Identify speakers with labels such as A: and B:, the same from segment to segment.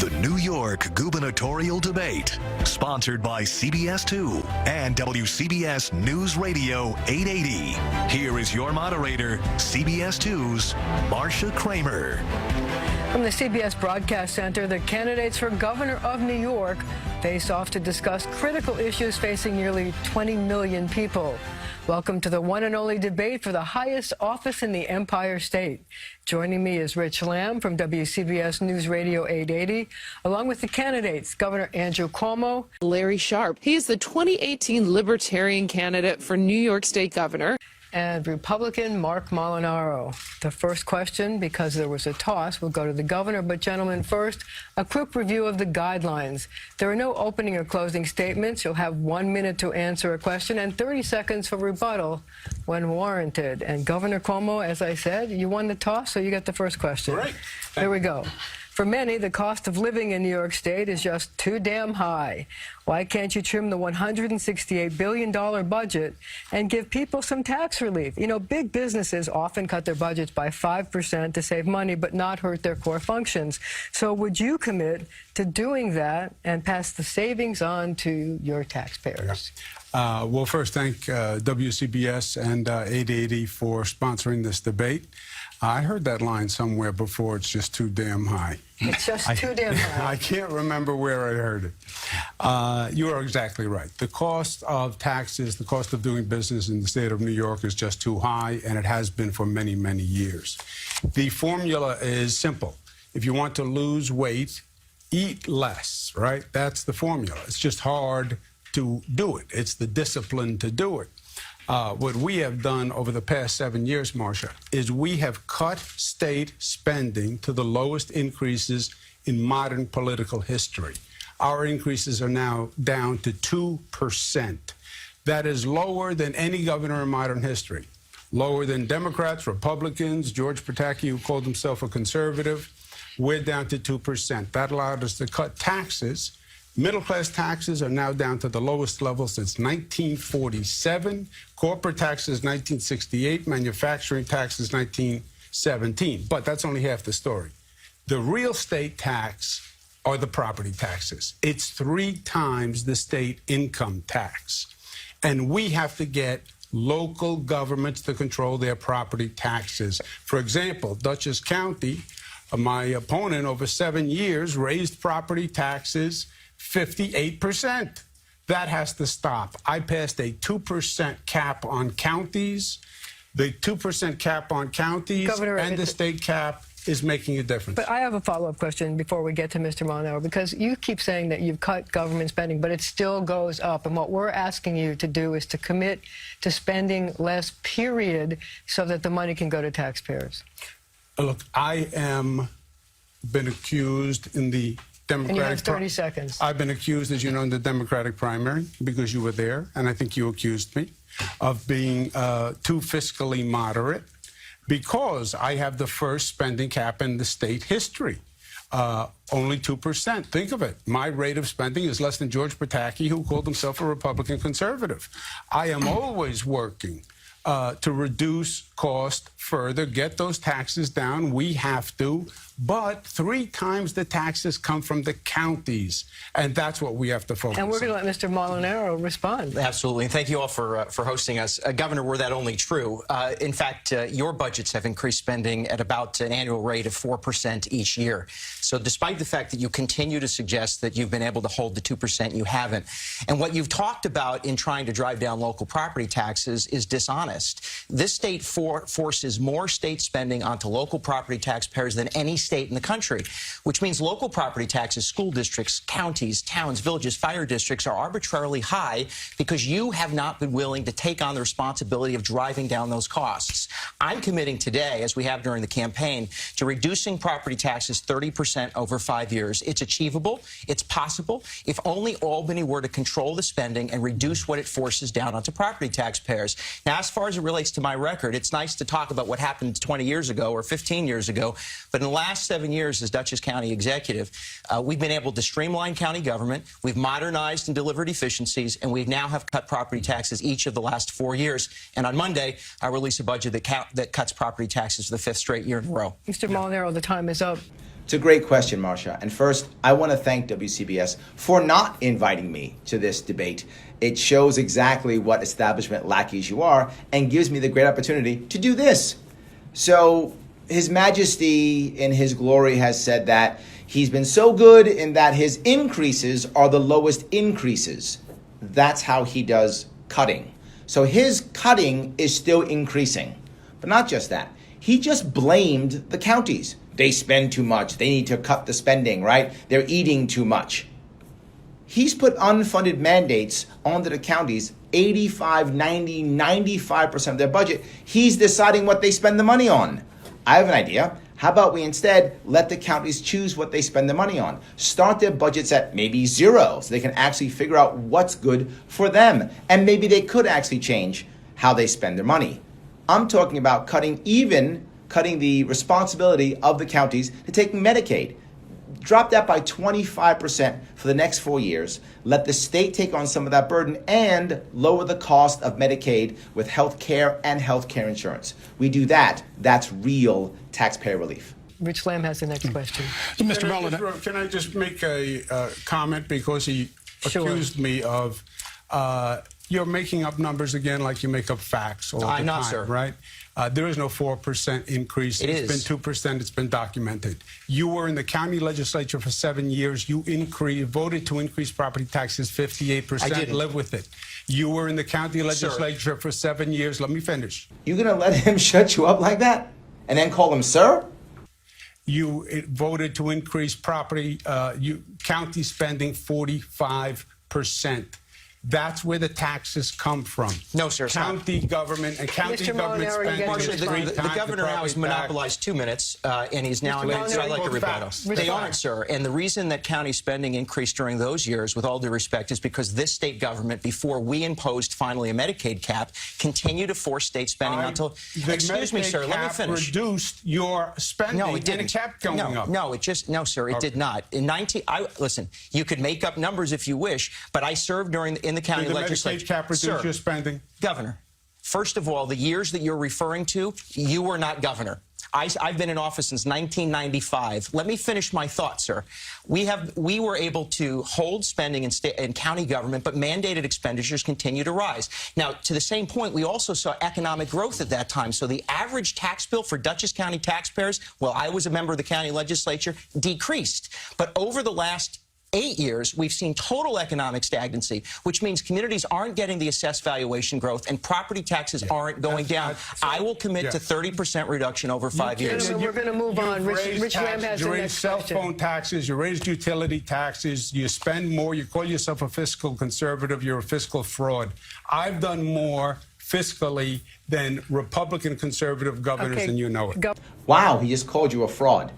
A: The New York Gubernatorial Debate, sponsored by CBS 2 and WCBS News Radio 880. Here is your moderator, CBS 2's Marcia Kramer.
B: From the CBS Broadcast Center, the candidates for governor of New York face off to discuss critical issues facing nearly 20 million people. Welcome to the one and only debate for the highest office in the Empire State. Joining me is Rich Lamb from WCBS News Radio 880, along with the candidates, Governor Andrew Cuomo,
C: Larry Sharpe. He is the 2018 Libertarian candidate for New York State governor,
B: and Republican Mark Molinaro. The first question, because there was a toss, will go to the governor. But, gentlemen, first, a quick review of the guidelines. There are no opening or closing statements. You'll have 1 minute to answer a question and 30 seconds for rebuttal when warranted. And Governor Cuomo, as I said, you won the toss, so you get the first question.
D: Great.
B: Here we go. For many, the cost of living in New York State is just too damn high. Why can't you trim the $168 billion budget and give people some tax relief? You know, big businesses often cut their budgets by 5% to save money but not hurt their core functions. So would you commit to doing that and pass the savings on to your taxpayers?
D: Well, first, thank WCBS and 880 for sponsoring this debate. I heard that line somewhere before, it's just too damn high.
B: It's just too damn high.
D: I can't remember where I heard it. You are exactly right. The cost of taxes, the cost of doing business in the state of New York is just too high, and it has been for many, many years. The formula is simple. If you want to lose weight, eat less, right? That's the formula. It's just hard to do it. It's the discipline to do it. What we have done over the past 7 years, Marcia, is we have cut state spending to the lowest increases in modern political history. Our increases are now down to 2%. That is lower than any governor in modern history. Lower than Democrats, Republicans, George Pataki, who called himself a conservative. We're down to 2%. That allowed us to cut taxes. Middle-class taxes are now down to the lowest level since 1947. Corporate taxes, 1968. Manufacturing taxes, 1917. But that's only half the story. The real state tax are the property taxes. It's 3 times the state income tax. And we have to get local governments to control their property taxes. For example, Dutchess County, my opponent over 7 years raised property taxes 58%. That has to stop. I passed a 2% cap on counties. The 2% cap on counties
B: Governor,
D: and the state cap is making a difference.
B: But I have a follow-up question before we get to Mr. Molinaro, because you keep saying that you've cut government spending, but it still goes up. And what we're asking you to do is to commit to spending less, period, so that the money can go to taxpayers.
D: Look, I am been accused in the Democratic...
B: And you have 30 seconds.
D: I've been accused, as you know, in the Democratic primary, because you were there, and I think you accused me, of being too fiscally moderate, because I have the first spending cap in the state history. Only 2%. Think of it. My rate of spending is less than George Pataki, who called himself a Republican conservative. I am always working to reduce cost further, get those taxes down. We have to. But 3 times the taxes come from the counties, and that's what we have to focus on.
B: And we're going to let Mr. Molinaro respond.
E: Absolutely. And thank you all for hosting us. Governor, were that only true? In fact, your budgets have increased spending at about an annual rate of 4% each year. So despite the fact that you continue to suggest that you've been able to hold the 2%, you haven't. And what you've talked about in trying to drive down local property taxes is dishonest. This state forces more state spending onto local property taxpayers than any state in the country, which means local property taxes, school districts, counties, towns, villages, fire districts are arbitrarily high because you have not been willing to take on the responsibility of driving down those costs. I'm committing today, as we have during the campaign, to reducing property taxes 30% over 5 years. It's achievable. It's possible. If only Albany were to control the spending and reduce what it forces down onto property taxpayers. Now, as far as it relates to my record, it's nice to talk about what happened 20 years ago or 15 years ago, but in the last 7 years as Dutchess County executive, we've been able to streamline county government, we've modernized and delivered efficiencies, and we now have cut property taxes each of the last 4 years. And on Monday, I release a budget that cuts property taxes for the 5th straight year in a row.
B: Mr. Molinaro, the time is up.
F: It's a great question, Marcia. And first, I want to thank WCBS for not inviting me to this debate. It shows exactly what establishment lackeys you are and gives me the great opportunity to do this. So His Majesty in his glory has said that he's been so good in that his increases are the lowest increases. That's how he does cutting. So his cutting is still increasing. But not just that. He just blamed the counties. They spend too much. They need to cut the spending, right? They're eating too much. He's put unfunded mandates onto the counties, 85, 90, 95% of their budget. He's deciding what they spend the money on. I have an idea. How about we instead let the counties choose what they spend the money on? Start their budgets at maybe zero so they can actually figure out what's good for them. And maybe they could actually change how they spend their money. I'm talking about cutting the responsibility of the counties to take Medicaid. Drop that by 25% for the next 4 years. Let the state take on some of that burden and lower the cost of Medicaid with health care and health care insurance. We do that. That's real taxpayer relief.
B: Rich Lamb has the next question.
D: Mr. Molinaro, can I just make a comment because he accused me of you're making up numbers again like you make up facts all the time.
E: I'm not, sir.
D: Right? There is no 4% increase. It's been 2%. It's been documented. You were in the county legislature for 7 years. You voted to increase property taxes 58%.
E: I didn't.
D: Live with it. You were in the county legislature for 7 years. Let me finish.
F: You gonna let him shut you up like that and then call him sir?
D: You voted to increase county spending 45%. That's where the taxes come from.
E: No, sir.
D: County government and county
B: Mr.
D: government
B: Molinaro,
D: spending.
E: The governor now has monopolized 2 minutes, and he's now in. So I'd like a rebuttal. They aren't, sir. And the reason that county spending increased during those years, with all due respect, is because this state government, before we imposed finally a Medicaid cap, continued to force state spending until. Excuse me, sir. Let me finish.
D: Reduced your spending.
E: No, it didn't.
D: And it kept going up.
E: No, sir. It did not. In listen, you could make up numbers if you wish, but I served in the county legislature.
D: Did the Medicaid cap reduce your spending?
E: Governor, first of all, the years that you're referring to, you were not governor. I've been in office since 1995. Let me finish my thought, sir. We were able to hold spending in state and county government, but mandated expenditures continue to rise. Now, to the same point, we also saw economic growth at that time. So the average tax bill for Dutchess County taxpayers, while I was a member of the county legislature, decreased. But over the last 8 years, we've seen total economic stagnancy, which means communities aren't getting the assessed valuation growth and property taxes aren't going down. I will commit to 30% reduction over 5 years.
B: We're going to move on. Rich Lamb has the next question.
D: You raised cell phone taxes, you raised utility taxes, you spend more, you call yourself a fiscal conservative, you're a fiscal fraud. I've done more fiscally than Republican conservative governors, and you know it.
F: Wow, he just called you a fraud.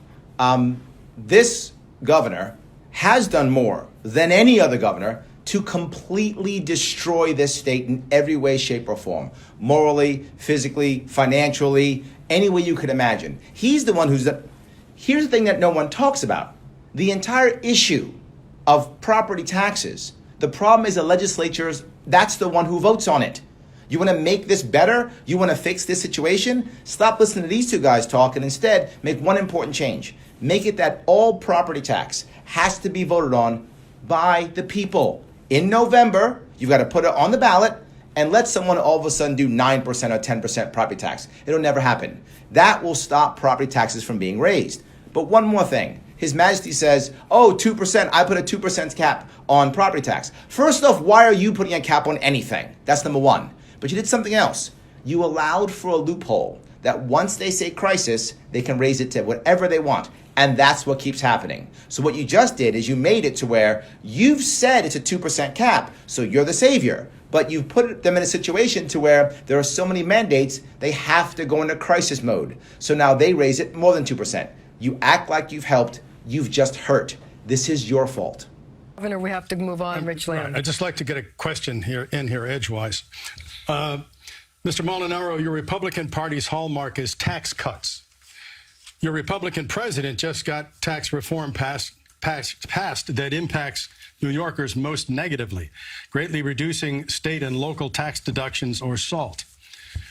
F: This governor has done more than any other governor to completely destroy this state in every way, shape, or form. Morally, physically, financially, any way you could imagine. He's the one here's the thing that no one talks about. The entire issue of property taxes. The problem is the legislatures, that's the one who votes on it. You want to make this better? You want to fix this situation? Stop listening to these two guys talk and instead make one important change. Make it that all property tax has to be voted on by the people. In November, you've got to put it on the ballot and let someone all of a sudden do 9% or 10% property tax. It'll never happen. That will stop property taxes from being raised. But one more thing. His Majesty says, 2%, I put a 2% cap on property tax. First off, why are you putting a cap on anything? That's number one. But you did something else. You allowed for a loophole that once they say crisis, they can raise it to whatever they want. And that's what keeps happening. So what you just did is you made it to where you've said it's a 2% cap, so you're the savior. But you've put them in a situation to where there are so many mandates, they have to go into crisis mode. So now they raise it more than 2%. You act like you've helped, you've just hurt. This is your fault.
B: Governor, we have to move on. Rich Lamb.
G: I'd just like to get a question here edgewise. Mr. Molinaro, your Republican Party's hallmark is tax cuts. Your Republican president just got tax reform passed that impacts New Yorkers most negatively, greatly reducing state and local tax deductions or SALT.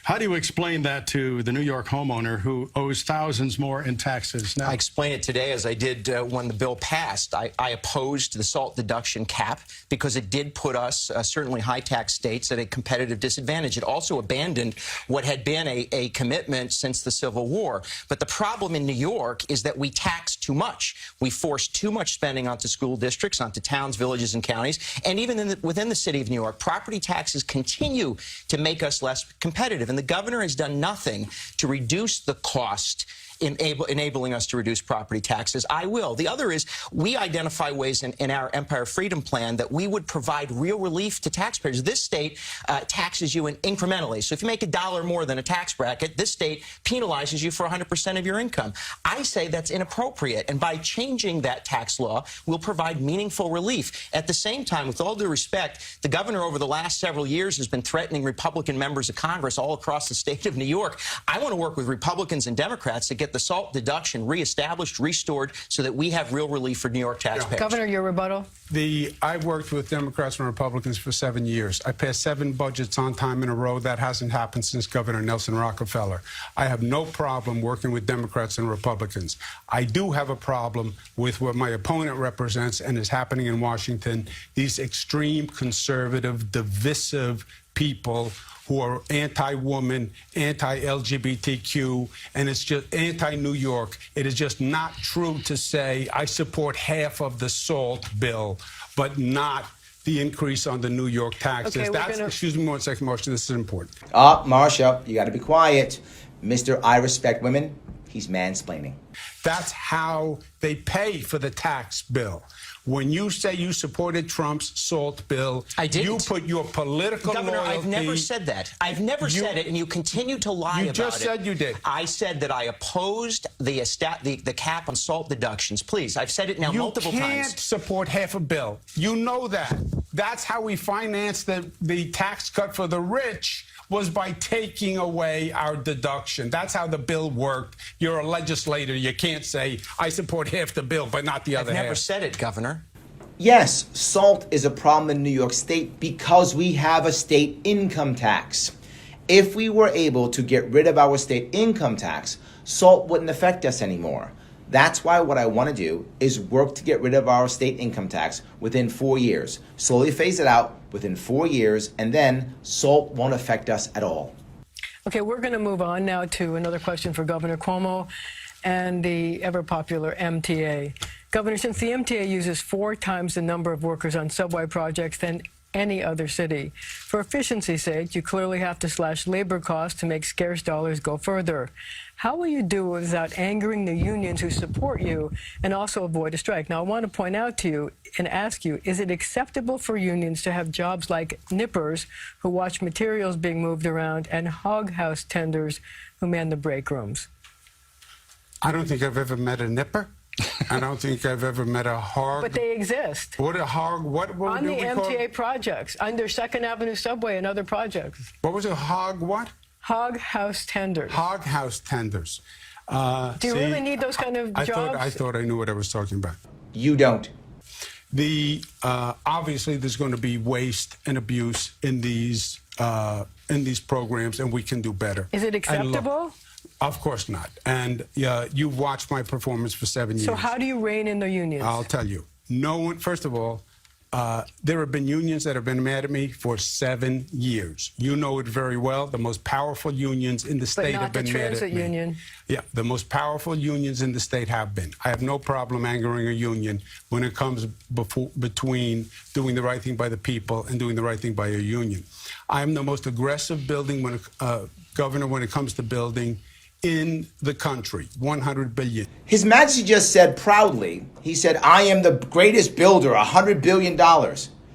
G: How do you explain that to the New York homeowner who owes thousands more in taxes now?
E: I explained it today as I did when the bill passed. I opposed the SALT deduction cap because it did put us, certainly high-tax states, at a competitive disadvantage. It also abandoned what had been a commitment since the Civil War. But the problem in New York is that we tax too much. We force too much spending onto school districts, onto towns, villages, and counties. And even within the city of New York, property taxes continue to make us less competitive. And the governor has done nothing to reduce the cost, enabling us to reduce property taxes. I will. The other is we identify ways in our Empire Freedom Plan that we would provide real relief to taxpayers. This state taxes you incrementally. So if you make $1 more than a tax bracket, this state penalizes you for 100% of your income. I say that's inappropriate. And by changing that tax law, we'll provide meaningful relief. At the same time, with all due respect, the governor over the last several years has been threatening Republican members of Congress all across the state of New York. I want to work with Republicans and Democrats to get the SALT deduction reestablished, restored, so that we have real relief for New York taxpayers.
B: Governor, your rebuttal?
D: I've worked with Democrats and Republicans for 7 years. I passed 7 budgets on time in a row. That hasn't happened since Governor Nelson Rockefeller. I have no problem working with Democrats and Republicans. I do have a problem with what my opponent represents and is happening in Washington, these extreme conservative, divisive people who are anti-woman, anti-LGBTQ, and it's just anti-New York. It is just not true to say I support half of the SALT bill, but not the increase on the New York taxes.
B: Okay,
D: Excuse me 1 second, Marsha, this is important.
F: Marsha, you got to be quiet. Mr. I respect women, he's mansplaining.
D: That's how they pay for the tax bill. When you say you supported Trump's SALT bill,
E: I didn't.
D: You put your political
E: Governor,
D: loyalty...
E: I've never said that. I've never said it, and you continue to lie about it.
D: You just said you did.
E: I said that I opposed the cap on SALT deductions. Please, I've said it now multiple times.
D: You can't support half a bill. You know that. That's how we finance the tax cut for the rich, was by taking away our deduction. That's how the bill worked. You're a legislator. You can't say, I support half the bill, but not the other half.
E: I've never said it, Governor.
F: Yes, SALT is a problem in New York State because we have a state income tax. If we were able to get rid of our state income tax, SALT wouldn't affect us anymore. That's why what I want to do is work to get rid of our state income tax within 4 years. Slowly phase it out within 4 years, and then SALT won't affect us at all.
B: Okay, we're going to move on now to another question for Governor Cuomo and the ever-popular MTA. Governor, since the MTA uses 4 times the number of workers on subway projects than any other city, for efficiency's sake, you clearly have to slash labor costs to make scarce dollars go further. How will you do it without angering the unions who support you and also avoid a strike? Now, I want to point out to you and ask you, is it acceptable for unions to have jobs like nippers who watch materials being moved around and hog house tenders who man the break rooms?
D: I don't think I've ever met a nipper. I don't think I've ever met a hog.
B: But they exist.
D: What a hog? What
B: on the MTA
D: call?
B: projects, under 2nd Avenue subway and other projects.
D: What was a hog? What?
B: Hog house tenders.
D: Hog house tenders.
B: Do you really need those kind of jobs?
D: I thought I knew what I was talking about.
F: You don't.
D: Obviously, there's going to be waste and abuse in these programs, and we can do better.
B: Is it acceptable?
D: Of course not. And you've watched my performance for 7 years.
B: So how do you rein in the unions?
D: I'll tell you. No one. First of all, there have been unions that have been mad at me for 7 years. You know it very well. The most powerful unions in the state have been mad at me.
B: But not the transit union.
D: Yeah, the most powerful unions in the state have been. I have no problem angering a union when it comes between doing the right thing by the people and doing the right thing by a union. I am the most aggressive governor when it comes to building in the country, $100 billion.
F: His Majesty just said proudly, he said, I am the greatest builder, $100 billion.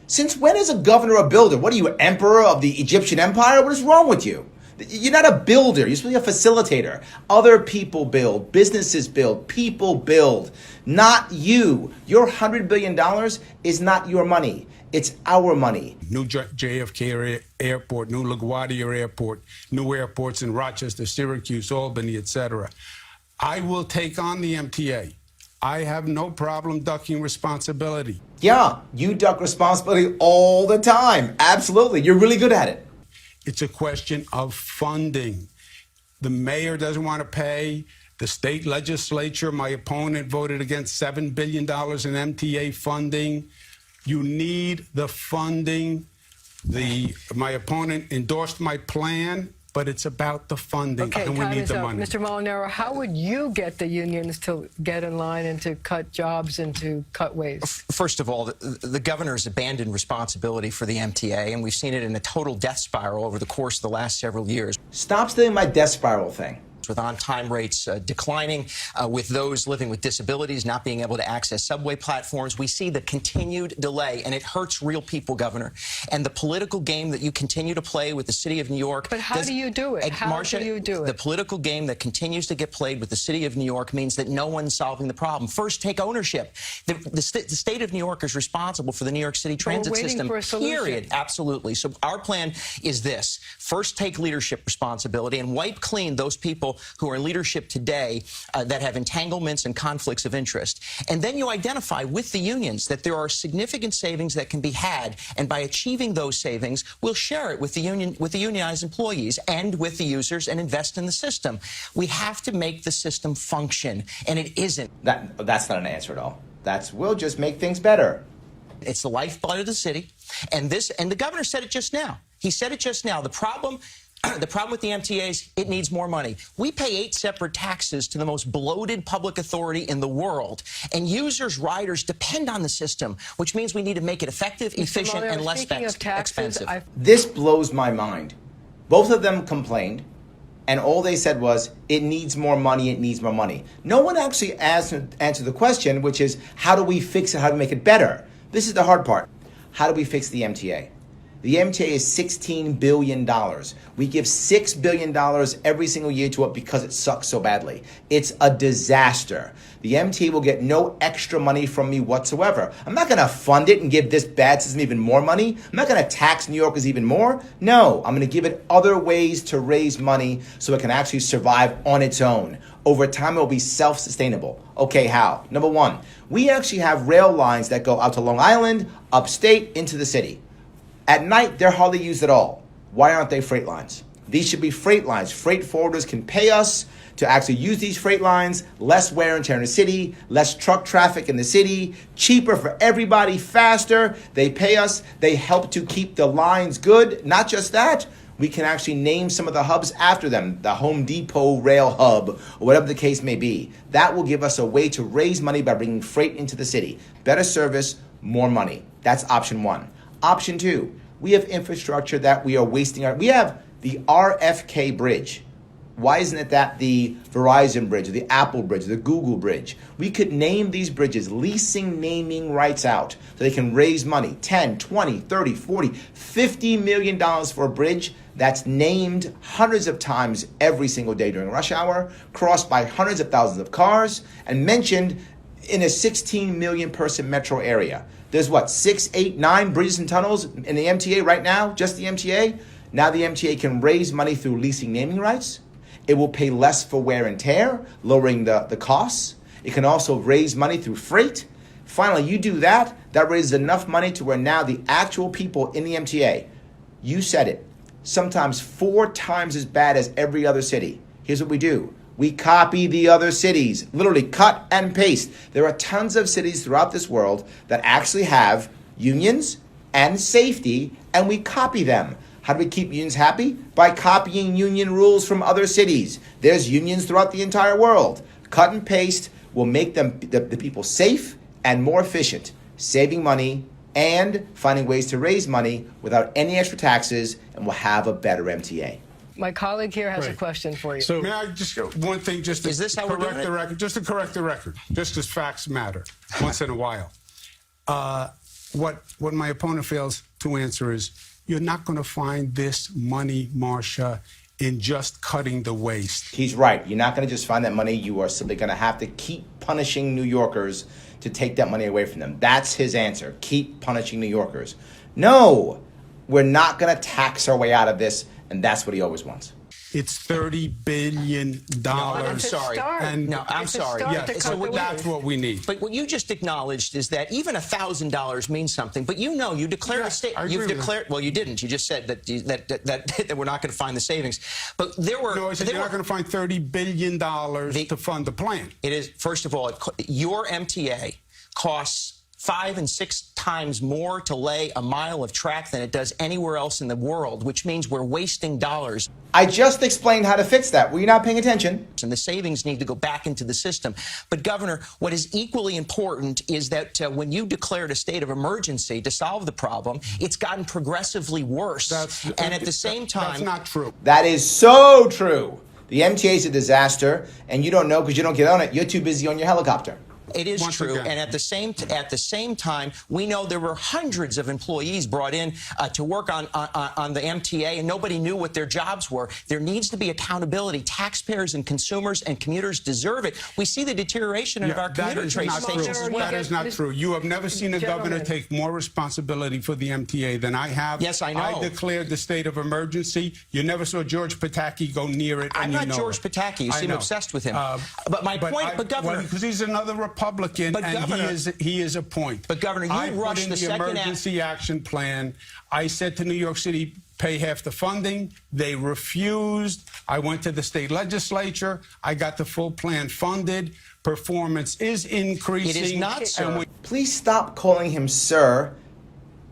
F: Since when is a governor a builder? What are you, emperor of the Egyptian empire? What is wrong with you? You're not a builder. You're supposed to be a facilitator. Other people build, businesses build, people build, not you. Your $100 billion is not your money. It's our money.
D: New JFK Airport, new LaGuardia Airport, new airports in Rochester, Syracuse, Albany, etc. I will take on the MTA. I have no problem ducking responsibility.
F: Yeah, you duck responsibility all the time. Absolutely. You're really good at it.
D: It's a question of funding. The mayor doesn't want to pay. The state legislature, my opponent, voted against $7 billion in MTA funding. You need the funding. My opponent endorsed my plan, but it's about the funding,
B: Okay,
D: and we need the money.
B: Mr. Molinaro, how would you get the unions to get in line and to cut jobs and to cut waste?
E: First of all, the governor's abandoned responsibility for the MTA, and we've seen it in a total death spiral over the course of the last several years.
F: Stop stealing my death spiral thing.
E: With on-time rates declining, with those living with disabilities not being able to access subway platforms. We see the continued delay, and it hurts real people, Governor. And the political game that you continue to play with the city of New York.
B: But how do you do it? How do you do it?
E: The political game that continues to get played with the city of New York means that no one's solving the problem. First, take ownership. The state of New York is responsible for the New York City transit system, period. Absolutely. So our plan is this. First, take leadership responsibility and wipe clean those people who are in leadership today that have entanglements and conflicts of interest. And then you identify with the unions that there are significant savings that can be had, and by achieving those savings, we'll share it with the unionized employees and with the users and invest in the system. We have to make the system function, and it isn't.
F: That's not an answer at all. We'll just make things better.
E: It's the lifeblood of the city, and the governor said it just now. He said it just now. The problem with the MTA is it needs more money. We pay 8 separate taxes to the most bloated public authority in the world, and users, riders depend on the system, which means we need to make it effective, efficient, and less expensive.
F: This blows my mind. Both of them complained, and all they said was, it needs more money, it needs more money. No one actually answered the question, which is, how do we fix it, how do we make it better? This is the hard part. How do we fix the MTA? The MTA is $16 billion. We give $6 billion every single year to it because it sucks so badly. It's a disaster. The MTA will get no extra money from me whatsoever. I'm not going to fund it and give this bad system even more money. I'm not going to tax New Yorkers even more. No, I'm going to give it other ways to raise money so it can actually survive on its own. Over time, it will be self-sustainable. Okay, how? Number one, we actually have rail lines that go out to Long Island, upstate, into the city. At night, they're hardly used at all. Why aren't they freight lines? These should be freight lines. Freight forwarders can pay us to actually use these freight lines, less wear and tear in the city, less truck traffic in the city, cheaper for everybody, faster. They pay us. They help to keep the lines good. Not just that, we can actually name some of the hubs after them, the Home Depot rail hub, or whatever the case may be. That will give us a way to raise money by bringing freight into the city. Better service, more money. That's option one. Option two, we have infrastructure that we are wasting. We have the RFK bridge. Why isn't it that the Verizon bridge, or the Apple bridge, or the Google bridge? We could name these bridges, leasing naming rights out so they can raise money, 10, 20, 30, 40, $50 million for a bridge that's named hundreds of times every single day during rush hour, crossed by hundreds of thousands of cars, and mentioned in a 16 million person metro area. There's 6, 8, 9 bridges and tunnels in the MTA right now, just the MTA. Now the MTA can raise money through leasing naming rights. It will pay less for wear and tear, lowering the costs. It can also raise money through freight. Finally, you do that, that raises enough money to where now the actual people in the MTA, you said it, sometimes 4 times as bad as every other city. Here's what we do. We copy the other cities, literally cut and paste. There are tons of cities throughout this world that actually have unions and safety, and we copy them. How do we keep unions happy? By copying union rules from other cities. There's unions throughout the entire world. Cut and paste will make them the people safe and more efficient, saving money and finding ways to raise money without any extra taxes, and we'll have a better MTA.
B: My colleague here has a question for you.
D: So may I just go one thing, just to correct the record, just as facts matter once in a while. What my opponent fails to answer is, you're not going to find this money, Marcia, in just cutting the waste.
F: He's right. You're not going to just find that money. You are simply going to have to keep punishing New Yorkers to take that money away from them. That's his answer. Keep punishing New Yorkers. No, we're not going to tax our way out of this, and that's what he always wants.
D: It's $30 billion.
E: I'm sorry.
D: And
E: No, I'm sorry.
D: Yes, so that's what we need.
E: But what you just acknowledged is that even $1,000 means something. But you declared a state. You've declared. Well, you didn't. You just said that we're not going to find the savings. But there were.
D: No, I said you're not going to find $30 billion to fund the plan.
E: It is. First of all, your MTA costs 5 and 6 times more to lay a mile of track than it does anywhere else in the world, which means we're wasting dollars.
F: I just explained how to fix that. Were you not paying attention?
E: And the savings need to go back into the system. But, Governor, what is equally important is that when you declared a state of emergency to solve the problem, it's gotten progressively worse. And at the same time...
D: That's not true.
F: That is so true. The MTA is a disaster, and you don't know because you don't get on it. You're too busy on your helicopter.
E: It is
D: Once
E: true,
D: again.
E: and at the same time, we know there were hundreds of employees brought in to work on the MTA, and nobody knew what their jobs were. There needs to be accountability. Taxpayers and consumers and commuters deserve it. We see the deterioration of our commuter train stations as well.
D: That is not true. You have never seen a governor take more responsibility for the MTA than I have.
E: Yes, I know.
D: I declared the state of emergency. You never saw George Pataki go near it.
E: I'm not George Pataki. You seem obsessed with him.
D: But Governor, because he's another Republican,
E: but
D: and
E: Governor,
D: he is a point.
E: But Governor, you rushed the second
D: emergency action plan. I said to New York City, pay half the funding. They refused. I went to the state legislature. I got the full plan funded. Performance is increasing.
E: It is not, sir.
F: Please stop calling him sir.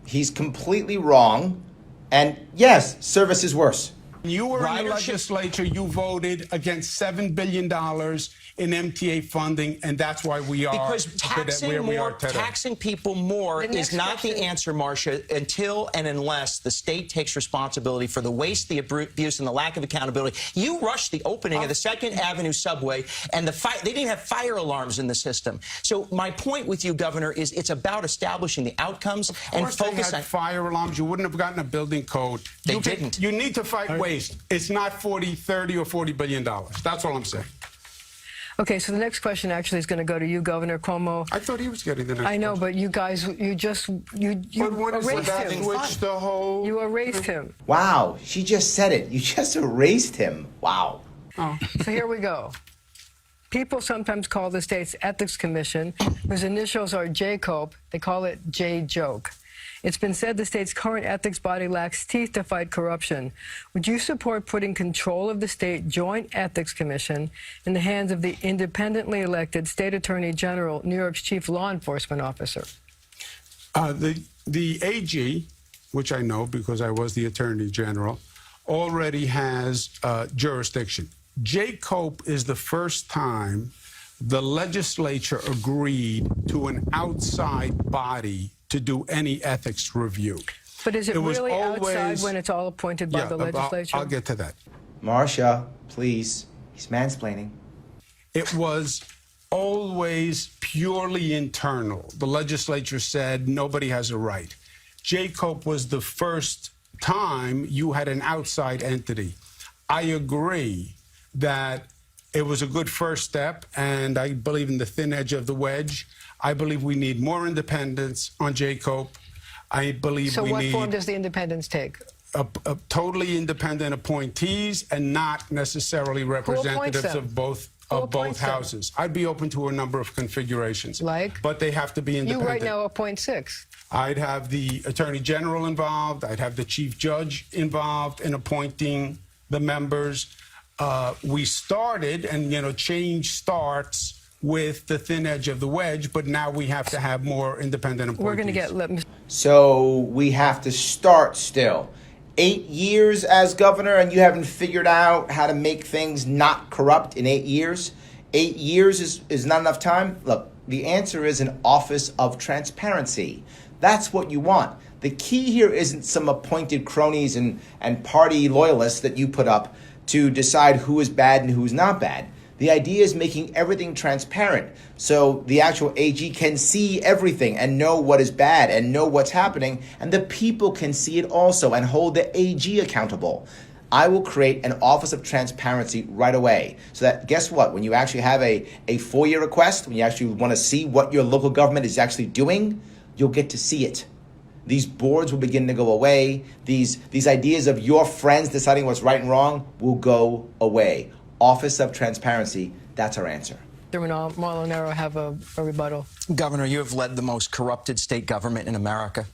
F: He's completely wrong. And yes, service is worse.
D: You were in the legislature, you voted against $7 billion in MTA funding, and that's why we are where we are today.
E: Taxing people more is not the answer, Marcia, until and unless the state takes responsibility for the waste, the abuse, and the lack of accountability. You rushed the opening of the 2nd Avenue subway, and they didn't have fire alarms in the system. So my point with you, Governor, is it's about establishing the outcomes and focus on
D: fire alarms. You wouldn't have gotten a building code.
E: They didn't.
D: You need to fight waste. It's not 40, 30, or $40 billion. That's all I'm saying.
B: Okay, so the next question actually is going to go to you, Governor Cuomo.
D: I thought he was getting the next
B: I know,
D: question.
B: but you guys, you erased him.
D: Switch the whole...
B: You erased him.
F: Wow, she just said it. You just erased him. Wow.
B: Oh. So here we go. People sometimes call the state's ethics commission, whose initials are J-Cope, they call it J-Joke. It's been said the state's current ethics body lacks teeth to fight corruption. Would you support putting control of the state Joint Ethics Commission in the hands of the independently elected State Attorney General, New York's chief law enforcement officer?
D: The AG, which I know because I was the Attorney General, already has jurisdiction. J-Cope is the first time the legislature agreed to an outside body to do any ethics review.
B: But is it really outside when it's all appointed by the legislature?
D: I'll get to that.
F: Marcia, please. He's mansplaining.
D: It was always purely internal. The legislature said nobody has a right. J-Cope was the first time you had an outside entity. I agree that it was a good first step, and I believe in the thin edge of the wedge. I believe we need more independence on J-Cope. I believe we need... So
B: what form does the independence take?
D: A totally independent appointees and not necessarily representatives of both houses. I'd be open to a number of configurations.
B: Like?
D: But they have to be independent.
B: You right now appoint 6.
D: I'd have the Attorney General involved. I'd have the Chief Judge involved in appointing the members. We started, and change starts with the thin edge of the wedge, but now we have to have more independent appointees.
B: We're going to get...
F: So we have to start still. 8 years as governor, and you haven't figured out how to make things not corrupt in 8 years? 8 years is not enough time? Look, the answer is an office of transparency. That's what you want. The key here isn't some appointed cronies and party loyalists that you put up to decide who is bad and who's not bad. The idea is making everything transparent so the actual AG can see everything and know what is bad and know what's happening, and the people can see it also and hold the AG accountable. I will create an office of transparency right away so that, guess what, when you actually have a FOIA request, when you actually want to see what your local government is actually doing, you'll get to see it. These boards will begin to go away. These ideas of your friends deciding what's right and wrong will go away. Office of Transparency, that's our answer.
B: Molinaro have a rebuttal.
E: Governor, you have led the most corrupted state government in America.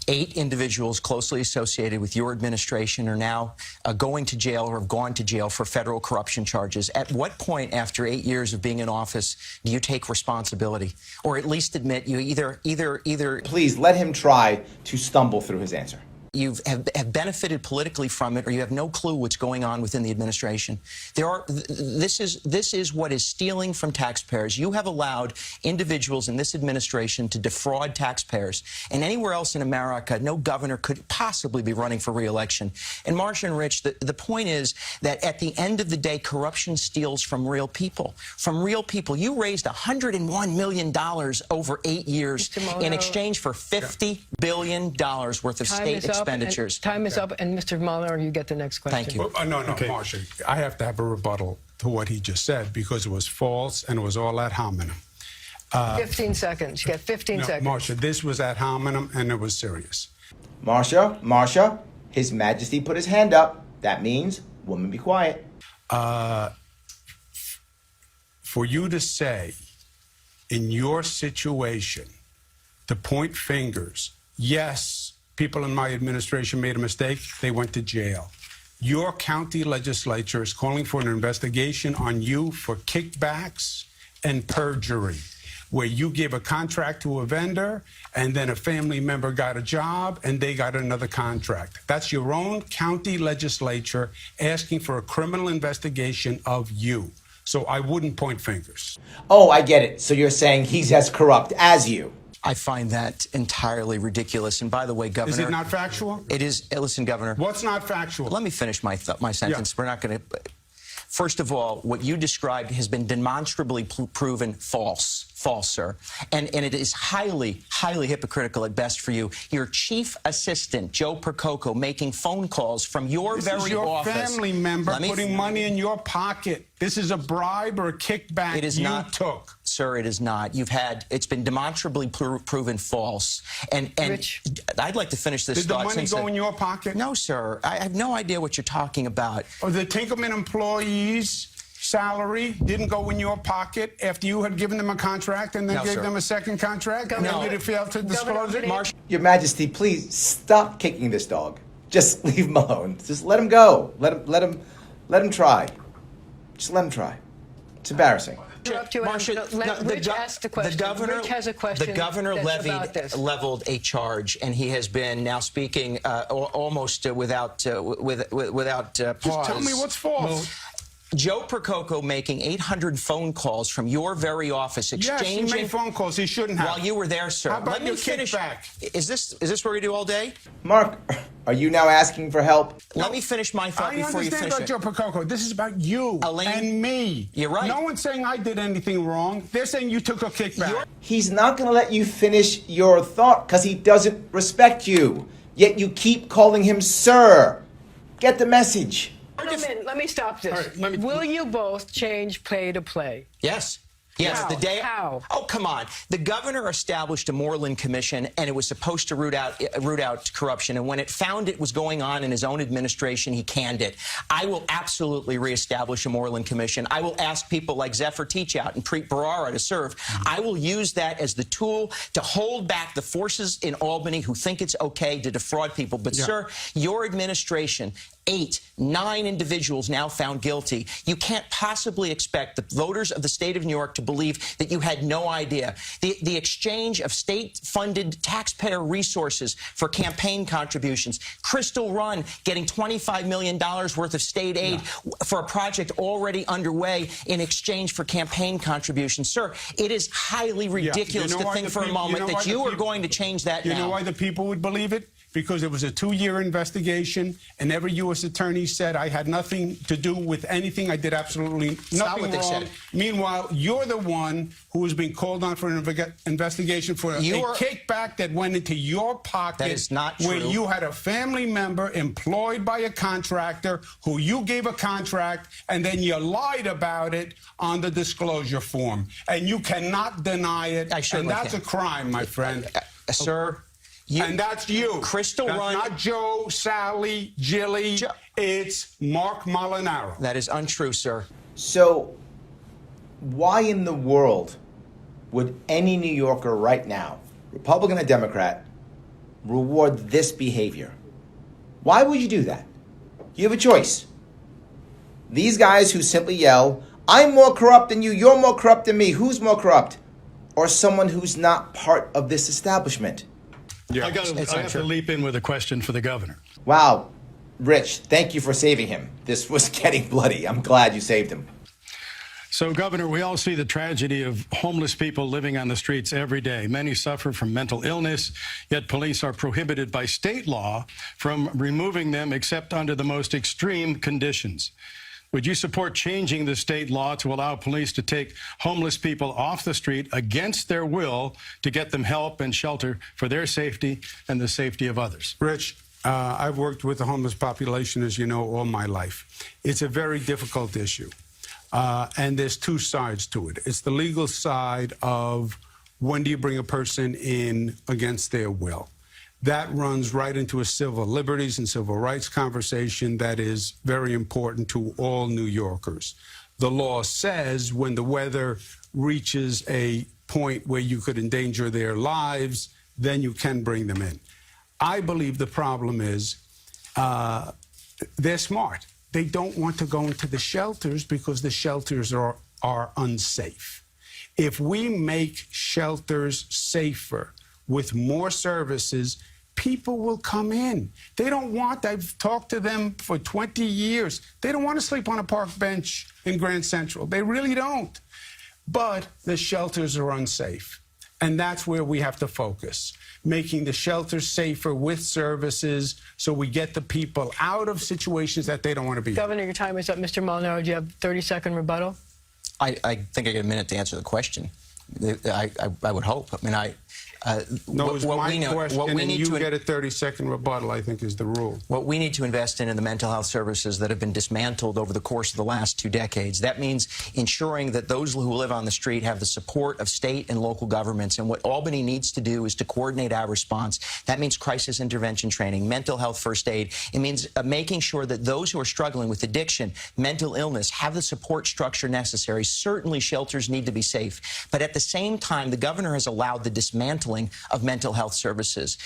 E: 8 individuals closely associated with your administration are now going to jail or have gone to jail for federal corruption charges. At what point, after 8 years of being in office, do you take responsibility, or at least admit you either? Please
F: let him try to stumble through his answer.
E: You have benefited politically from it, or you have no clue what's going on within the administration. This is what is stealing from taxpayers. You have allowed individuals in this administration to defraud taxpayers. And anywhere else in America, no governor could possibly be running for re-election. And Marsha and Rich, the point is that at the end of the day, corruption steals from real people. From real people. You raised $101 million over 8 years in exchange for $50 billion worth of state expenditures.
B: Time is up, and Mr. Molinaro, you get the next question.
E: Thank you.
D: No, okay. Marsha, I have to have a rebuttal to what he just said because it was false and it was all ad hominem.
B: 15 seconds. You get 15 seconds.
D: Marsha, this was ad hominem and it was serious.
F: Marsha, His Majesty put his hand up. That means, woman, be quiet.
D: For you to say, in your situation, to point fingers, yes, people in my administration made a mistake, they went to jail. Your county legislature is calling for an investigation on you for kickbacks and perjury, where you gave a contract to a vendor and then a family member got a job and they got another contract. That's your own county legislature asking for a criminal investigation of you. So I wouldn't point fingers.
F: Oh, I get it. So you're saying he's as corrupt as you.
E: I find that entirely ridiculous. And by the way, Governor...
D: Is it not factual?
E: It is. Listen, Governor...
D: What's not factual?
E: Let me finish my sentence.
D: Yeah.
E: We're not going to... First of all, what you described has been demonstrably proven false, sir. And it is highly, highly hypocritical at best for you. Your chief assistant, Joe Percoco, making phone calls from your very office.
D: This is your family member putting money in your pocket. This is a bribe or a kickback
E: it is
D: you
E: not,
D: took.
E: Sir, it is not. It's been demonstrably proven false. And
B: Rich,
E: I'd like to finish this thought.
D: Did the money go in your pocket?
E: No, sir. I have no idea what you're talking about.
D: Or the Tinkerman employees' salary didn't go in your pocket after you had given them a contract and then
E: No,
D: gave
E: sir.
D: them a second contract? And then you failed to disclose it?
F: Your Majesty, please stop kicking this dog. Just leave him alone. Just let him go. Let him try. Just let him try. It's embarrassing.
B: Rich asked the question. Rich has a question.
E: The governor leveled a charge, and he has been now speaking almost without pause.
D: Just tell me what's false.
E: Joe Percoco making 800 phone calls from your very office, exchanging...
D: Yes, he made phone calls. He shouldn't have.
E: While you were there, sir.
D: How about
E: Let me
D: your
E: finish.
D: kickback?
E: Is this what we do all day?
F: Mark, are you now asking for help?
E: Let me finish my thought before you finish
D: I understand about Joe Percoco. This is about you and me.
E: You're right.
D: No one's saying I did anything wrong. They're saying you took a kickback.
F: He's not going to let you finish your thought because he doesn't respect you. Yet you keep calling him sir. Get the message.
B: Let me stop this. Right, Will you both change play to play?
E: Yes. Yes,
B: How? How?
E: Oh, come on. The governor established a Moreland Commission, and it was supposed to root out corruption. And when it found it was going on in his own administration, he canned it. I will absolutely reestablish a Moreland Commission. I will ask people like Zephyr Teachout and Preet Bharara to serve. I will use that as the tool to hold back the forces in Albany who think it's okay to defraud people. But, sir, your administration... 8, 9 individuals now found guilty. You can't possibly expect the voters of the state of New York to believe that you had no idea. The exchange of state-funded taxpayer resources for campaign contributions. Crystal Run getting $25 million worth of state aid for a project already underway in exchange for campaign contributions. Sir, it is highly ridiculous to think for a moment that you are going to change that now.
D: You know why the people would believe it? Because it was a 2-year investigation, and every U.S. attorney said I had nothing to do with anything. I did absolutely nothing wrong. Said. Meanwhile, you're the one who was being called on for an investigation for a kickback that went into your pocket.
E: That is not true.
D: Where you had a family member employed by a contractor who you gave a contract, and then you lied about it on the disclosure form. And you cannot deny it.
E: I certainly
D: and that's
E: can.
D: A crime, my friend.
E: Sir...
D: And that's you.
E: Crystal
D: that's
E: Run.
D: Not Joe, Sally, Jilly. It's Mark Molinaro.
E: That is untrue, sir.
F: So why in the world would any New Yorker right now, Republican or Democrat, reward this behavior? Why would you do that? You have a choice. These guys who simply yell, I'm more corrupt than you, you're more corrupt than me, who's more corrupt? Or someone who's not part of this establishment?
G: I have to leap in with a question for the governor.
F: Wow, Rich, thank you for saving him. This was getting bloody. I'm glad you saved him.
G: So, Governor, we all see the tragedy of homeless people living on the streets every day. Many suffer from mental illness, yet police are prohibited by state law from removing them except under the most extreme conditions. Would you support changing the state law to allow police to take homeless people off the street against their will to get them help and shelter for their safety and the safety of others?
D: Rich, I've worked with the homeless population, as you know, all my life. It's a very difficult issue. And there's two sides to it. It's the legal side of when do you bring a person in against their will? That runs right into a civil liberties and civil rights conversation that is very important to all New Yorkers. The law says when the weather reaches a point where you could endanger their lives, then you can bring them in. I believe the problem is they're smart. They don't want to go into the shelters because the shelters are unsafe. If we make shelters safer with more services, people will come in. They don't want, I've talked to them for 20 years. They don't want to sleep on a park bench in Grand Central. They really don't. But the shelters are unsafe. And that's where we have to focus, making the shelters safer with services so we get the people out of situations that they don't want to be in.
B: Governor, your time is up. Mr. Molinaro, do you have a 30-second rebuttal?
E: I think I get a minute to answer the question. I would hope. I mean,
D: No, it's my question, and you get a 30-second rebuttal, I think, is the rule.
E: What we need to invest in the mental health services that have been dismantled over the course of the last 2 decades. That means ensuring that those who live on the street have the support of state and local governments. And what Albany needs to do is to coordinate our response. That means crisis intervention training, mental health first aid. It means making sure that those who are struggling with addiction, mental illness, have the support structure necessary. Certainly shelters need to be safe. But at the same time, the governor has allowed the dismantling of mental health services,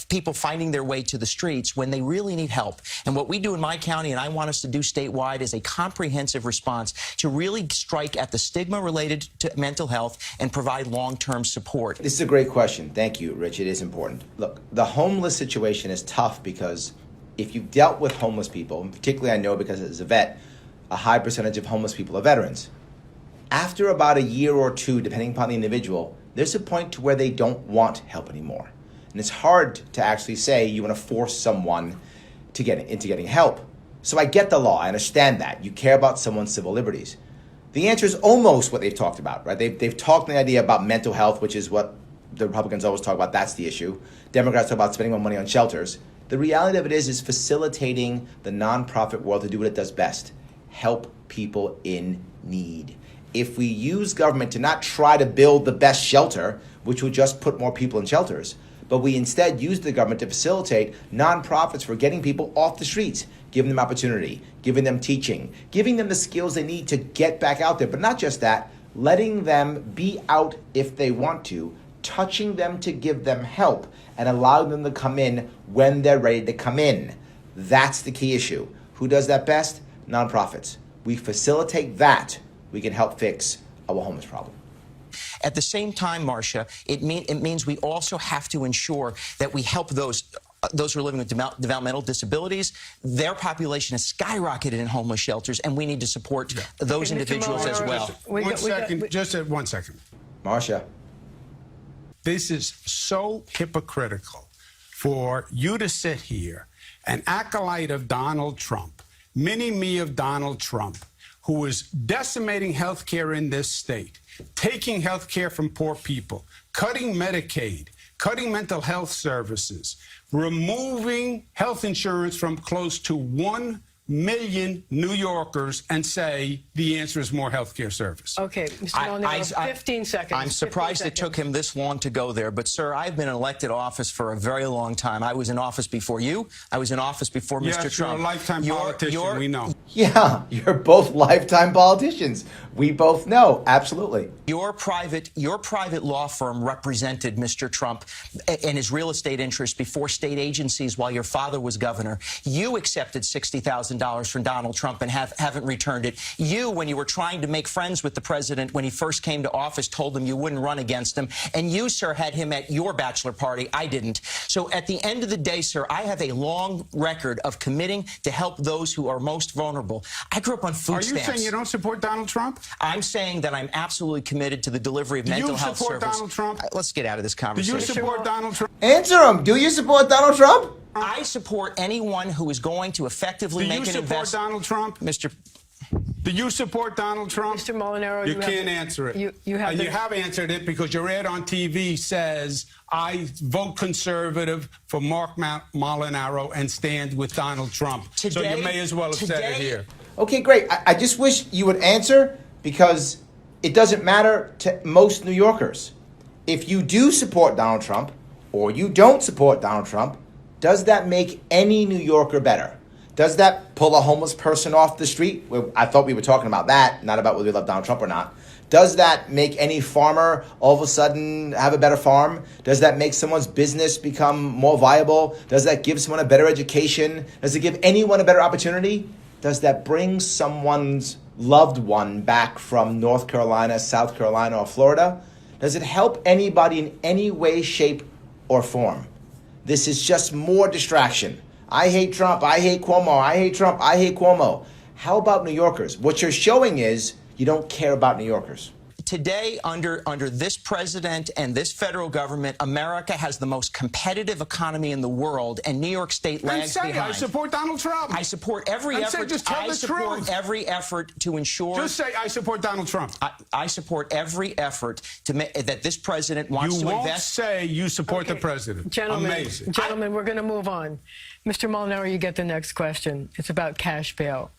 E: people finding their way to the streets when they really need help. And what we do in my county, and I want us to do statewide, is a comprehensive response to really strike at the stigma related to mental health and provide long-term support.
F: This is a great question. Thank you, Rich. It is important. Look, the homeless situation is tough because if you've dealt with homeless people, and particularly I know because as a vet, a high percentage of homeless people are veterans. After about a year or two, depending upon the individual, there's a point to where they don't want help anymore. And it's hard to actually say you want to force someone to get into getting help. So I get the law. I understand that. You care about someone's civil liberties. The answer is almost what they've talked about, right? They've talked the idea about mental health, which is what the Republicans always talk about. That's the issue. Democrats talk about spending more money on shelters. The reality of it is facilitating the nonprofit world to do what it does best, help people in need. If we use government to not try to build the best shelter, which would just put more people in shelters, but we instead use the government to facilitate nonprofits for getting people off the streets, giving them opportunity, giving them teaching, giving them the skills they need to get back out there. But not just that, letting them be out if they want to, touching them to give them help, and allowing them to come in when they're ready to come in. That's the key issue. Who does that best? Nonprofits. We facilitate that. We can help fix our homeless problem.
E: At the same time, Marcia, it means we also have to ensure that we help those who are living with developmental disabilities. Their population has skyrocketed in homeless shelters, and we need to support those individuals as well.
D: Just 1 second.
F: Marcia.
D: This is so hypocritical for you to sit here, an acolyte of Donald Trump, mini-me of Donald Trump, who is decimating health care in this state, taking health care from poor people, cutting Medicaid, cutting mental health services, removing health insurance from close to 1 million New Yorkers and say the answer is more health care service.
B: Okay, Mr. Molinaro, 15 seconds.
E: I'm surprised
B: 15
E: it took him this long to go there. But, sir, I've been in elected office for a very long time. I was in office before you. I was in office before Mr. Trump.
D: You're a lifetime politician, we know.
F: Yeah, you're both lifetime politicians. We both know, absolutely.
E: Your private law firm represented Mr. Trump and his real estate interests before state agencies while your father was governor. You accepted $60,000 from Donald Trump and haven't returned it. You, when you were trying to make friends with the president when he first came to office, told him you wouldn't run against him. And you, sir, had him at your bachelor party. I didn't. So at the end of the day, sir, I have a long record of committing to help those who are most vulnerable. I grew up on food stamps.
D: Are you saying you don't support Donald Trump?
E: I'm saying that I'm absolutely committed to the delivery of mental health service.
D: Do you support Donald Trump?
E: Let's get out of this conversation.
D: Do you support Donald Trump?
F: Answer him. Do you support Donald Trump?
E: I support anyone who is going to effectively make an investment.
D: Do you support Donald Trump?
E: Mr.
D: Do you support Donald Trump?
B: Mr. Molinaro,
D: you can't answer it.
B: You have
D: answered it because your ad on TV says, I vote conservative for Mark Molinaro and stand with Donald Trump. So you may as well have said it here.
F: Okay, great. I just wish you would answer because it doesn't matter to most New Yorkers. If you do support Donald Trump or you don't support Donald Trump, does that make any New Yorker better? Does that pull a homeless person off the street? Well, I thought we were talking about that, not about whether we love Donald Trump or not. Does that make any farmer all of a sudden have a better farm? Does that make someone's business become more viable? Does that give someone a better education? Does it give anyone a better opportunity? Does that bring someone's loved one back from North Carolina, South Carolina, or Florida? Does it help anybody in any way, shape, or form? This is just more distraction. I hate Trump. I hate Cuomo. I hate Trump. I hate Cuomo. How about New Yorkers? What you're showing is you don't care about New Yorkers.
E: Today, under this president and this federal government, America has the most competitive economy in the world, and New York State lags behind.
D: I support Donald Trump.
E: I support every effort.
D: Just tell the truth.
E: Every effort to ensure.
D: Just say I support Donald Trump.
E: I support every effort that this president wants to invest.
D: You won't say you support the president.
B: Gentlemen,
D: Amazing.
B: Gentlemen, we're going to move on. Mr. Molinaro, you get the next question. It's about cash bail.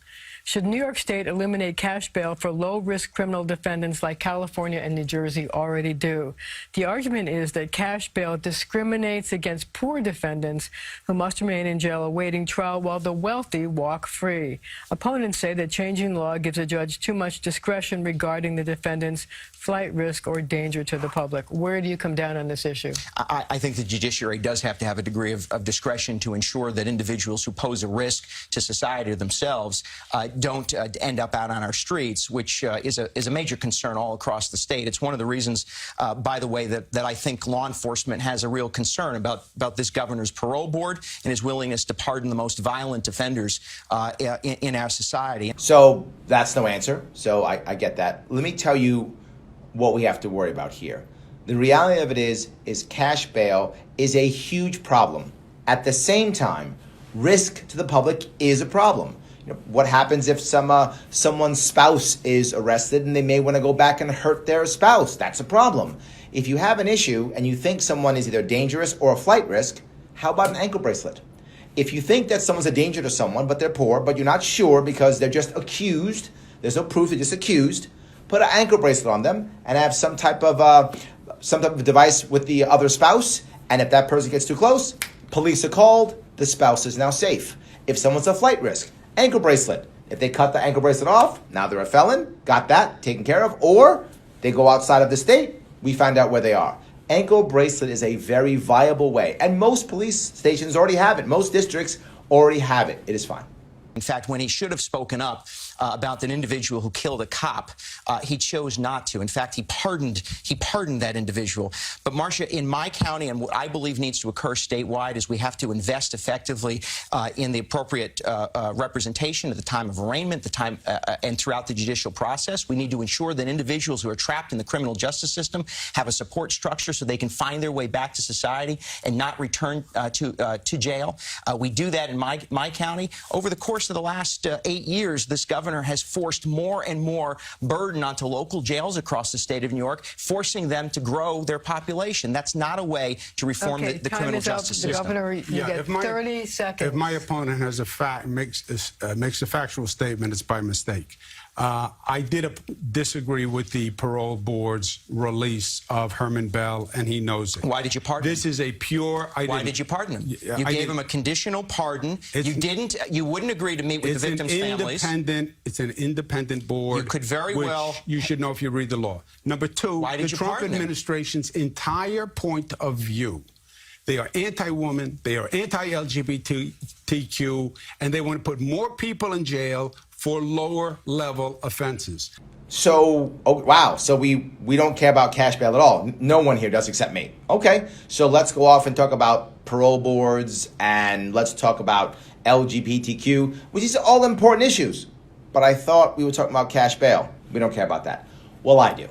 B: Should New York State eliminate cash bail for low-risk criminal defendants like California and New Jersey already do? The argument is that cash bail discriminates against poor defendants who must remain in jail awaiting trial while the wealthy walk free. Opponents say that changing the law gives a judge too much discretion regarding the defendant's flight risk or danger to the public. Where do you come down on this issue?
E: I think the judiciary does have to have a degree of discretion to ensure that individuals who pose a risk to society or themselves don't end up out on our streets, which is a major concern all across the state. It's one of the reasons, by the way, that I think law enforcement has a real concern about this governor's parole board and his willingness to pardon the most violent offenders in our society.
F: So that's no answer. So I get that. Let me tell you what we have to worry about here. The reality of it is cash bail is a huge problem. At the same time, risk to the public is a problem. You know, what happens if someone's spouse is arrested and they may want to go back and hurt their spouse? That's a problem. If you have an issue and you think someone is either dangerous or a flight risk, how about an ankle bracelet? If you think that someone's a danger to someone, but they're poor, but you're not sure because they're just accused, there's no proof, they're just accused, put an ankle bracelet on them and have some type of device with the other spouse. And if that person gets too close, police are called. The spouse is now safe. If someone's a flight risk, ankle bracelet. If they cut the ankle bracelet off, now they're a felon. Got that taken care of. Or they go outside of the state. We find out where they are. Ankle bracelet is a very viable way. And most police stations already have it. Most districts already have it. It is fine.
E: In fact, when he should have spoken up about an individual who killed a cop, he chose not to. In fact, he pardoned that individual. But Marcia, in my county, and what I believe needs to occur statewide, is we have to invest effectively in the appropriate representation at the time of arraignment, and throughout the judicial process. We need to ensure that individuals who are trapped in the criminal justice system have a support structure so they can find their way back to society and not return to jail. We do that in my county. Over the course of the last 8 years, this governor governor has forced more and more burden onto local jails across the state of New York, forcing them to grow their population. That's not a way to reform the criminal justice system.
B: Governor, you get 30 seconds.
D: If my opponent has makes a factual statement, it's by mistake. I did disagree with the parole board's release of Herman Bell, and he knows it.
E: Why did you pardon him?
D: This is a pure...
E: Why did you pardon him? You gave him a conditional pardon. You wouldn't agree to meet with the victims' families.
D: It's an independent board.
E: You could very well...
D: You should know if you read the law. Number two, the Trump administration's entire point of view. They are anti-woman, they are anti-LGBTQ, and they want to put more people in jail for lower-level offenses.
F: So, wow, so we don't care about cash bail at all. No one here does except me. Okay, so let's go off and talk about parole boards, and let's talk about LGBTQ, which is all important issues. But I thought we were talking about cash bail. We don't care about that. Well, I do.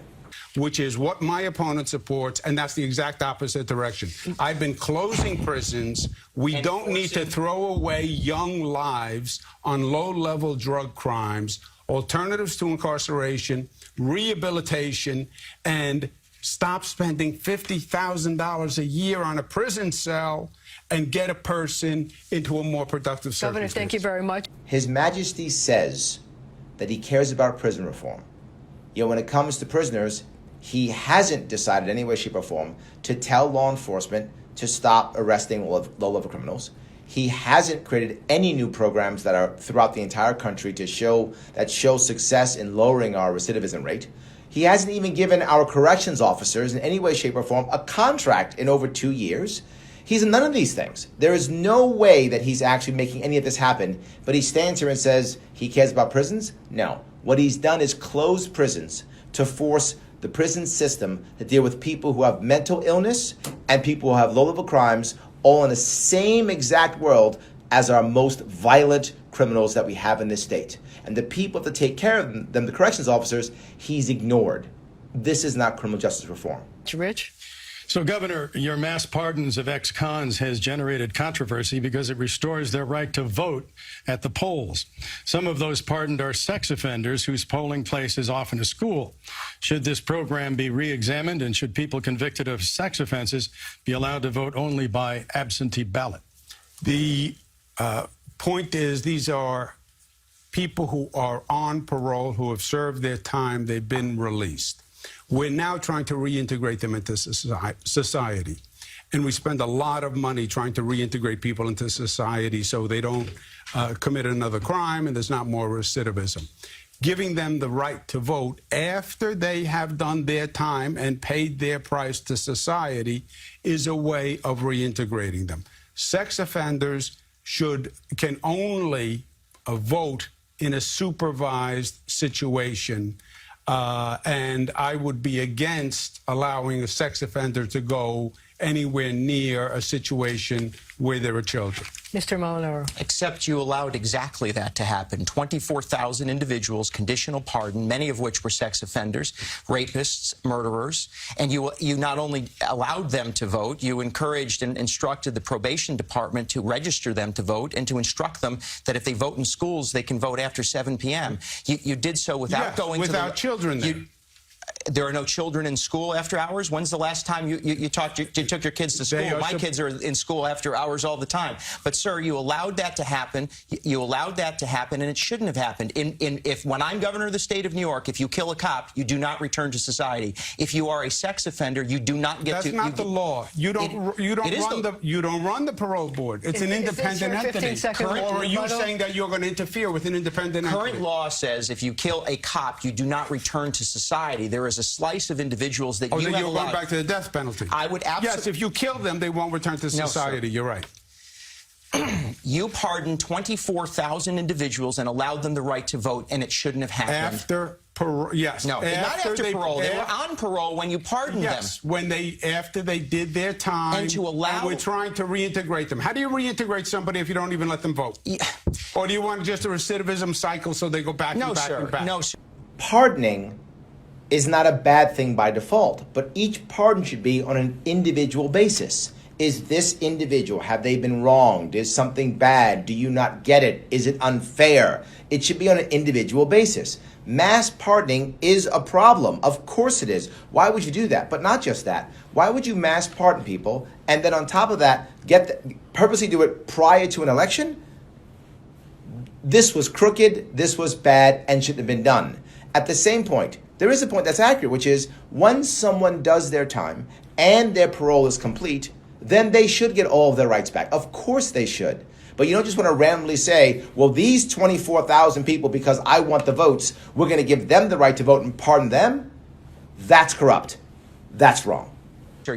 D: Which is what my opponent supports, and that's the exact opposite direction. I've been closing prisons. We don't need to throw away young lives on low-level drug crimes, alternatives to incarceration, rehabilitation, and stop spending $50,000 a year on a prison cell and get a person into a more productive circumstance.
B: Governor, thank you very much.
F: His Majesty says that he cares about prison reform. Yet when it comes to prisoners, he hasn't decided in any way, shape, or form to tell law enforcement to stop arresting low-level criminals. He hasn't created any new programs that are throughout the entire country to show success in lowering our recidivism rate. He hasn't even given our corrections officers in any way, shape, or form a contract in over 2 years. He's none of these things. There is no way that he's actually making any of this happen, but he stands here and says he cares about prisons? No. What he's done is close prisons to force the prison system to deal with people who have mental illness and people who have low-level crimes, all in the same exact world as our most violent criminals that we have in this state. And the people to take care of them, the corrections officers, he's ignored. This is not criminal justice reform.
B: Rich?
G: So, Governor, your mass pardons of ex-cons has generated controversy because it restores their right to vote at the polls. Some of those pardoned are sex offenders whose polling place is often a school. Should this program be re-examined, and should people convicted of sex offenses be allowed to vote only by absentee ballot?
D: The point is, these are people who are on parole, who have served their time, they've been released. We're now trying to reintegrate them into society. And we spend a lot of money trying to reintegrate people into society so they don't commit another crime and there's not more recidivism. Giving them the right to vote after they have done their time and paid their price to society is a way of reintegrating them. Sex offenders can only vote in a supervised situation. And I would be against allowing a sex offender to go anywhere near a situation where there are children.
B: Mr. Molinaro.
E: Except you allowed exactly that to happen. 24,000 individuals, conditional pardon, many of which were sex offenders, rapists, murderers. And you not only allowed them to vote, you encouraged and instructed the probation department to register them to vote and to instruct them that if they vote in schools, they can vote after 7 p.m. You did so without going
D: without children there.
E: There are no children in school after hours? When's the last time you took your kids to school? My kids are in school after hours all the time. But, sir, you allowed that to happen. You allowed that to happen, and it shouldn't have happened. When I'm governor of the state of New York, if you kill a cop, you do not return to society. If you are a sex offender, you do not get to...
D: That's not the law. You don't run the parole board. It's an independent entity. Or are you saying that you're going to interfere with an independent entity?
E: Current law says if you kill a cop, you do not return to society. There is a slice of individuals that you have allowed.
D: Going back to the death penalty.
E: I would absolutely...
D: Yes, if you kill them, they won't return to society. No, you're right.
E: You pardoned 24,000 individuals and allowed them the right to vote, and it shouldn't have happened.
D: After parole, yes.
E: No, not after parole. They were on parole when you pardoned them.
D: Yes, after they did their time.
E: And to allow...
D: And we're trying to reintegrate them. How do you reintegrate somebody if you don't even let them vote? Yeah. Or do you want just a recidivism cycle so they go back and back and back?
E: No, sir.
F: Pardoning is not a bad thing by default, but each pardon should be on an individual basis. is this individual, have they been wronged? Is something bad? Do you not get it? Is it unfair? It should be on an individual basis. Mass pardoning is a problem. Of course it is. Why would you do that? But not just that. Why would you mass pardon people and then on top of that, purposely do it prior to an election? This was crooked, this was bad, and shouldn't have been done. At the same point, there is a point that's accurate, which is once someone does their time and their parole is complete, then they should get all of their rights back. Of course they should. But you don't just want to randomly say, well, these 24,000 people, because I want the votes, we're going to give them the right to vote and pardon them. That's corrupt. That's wrong.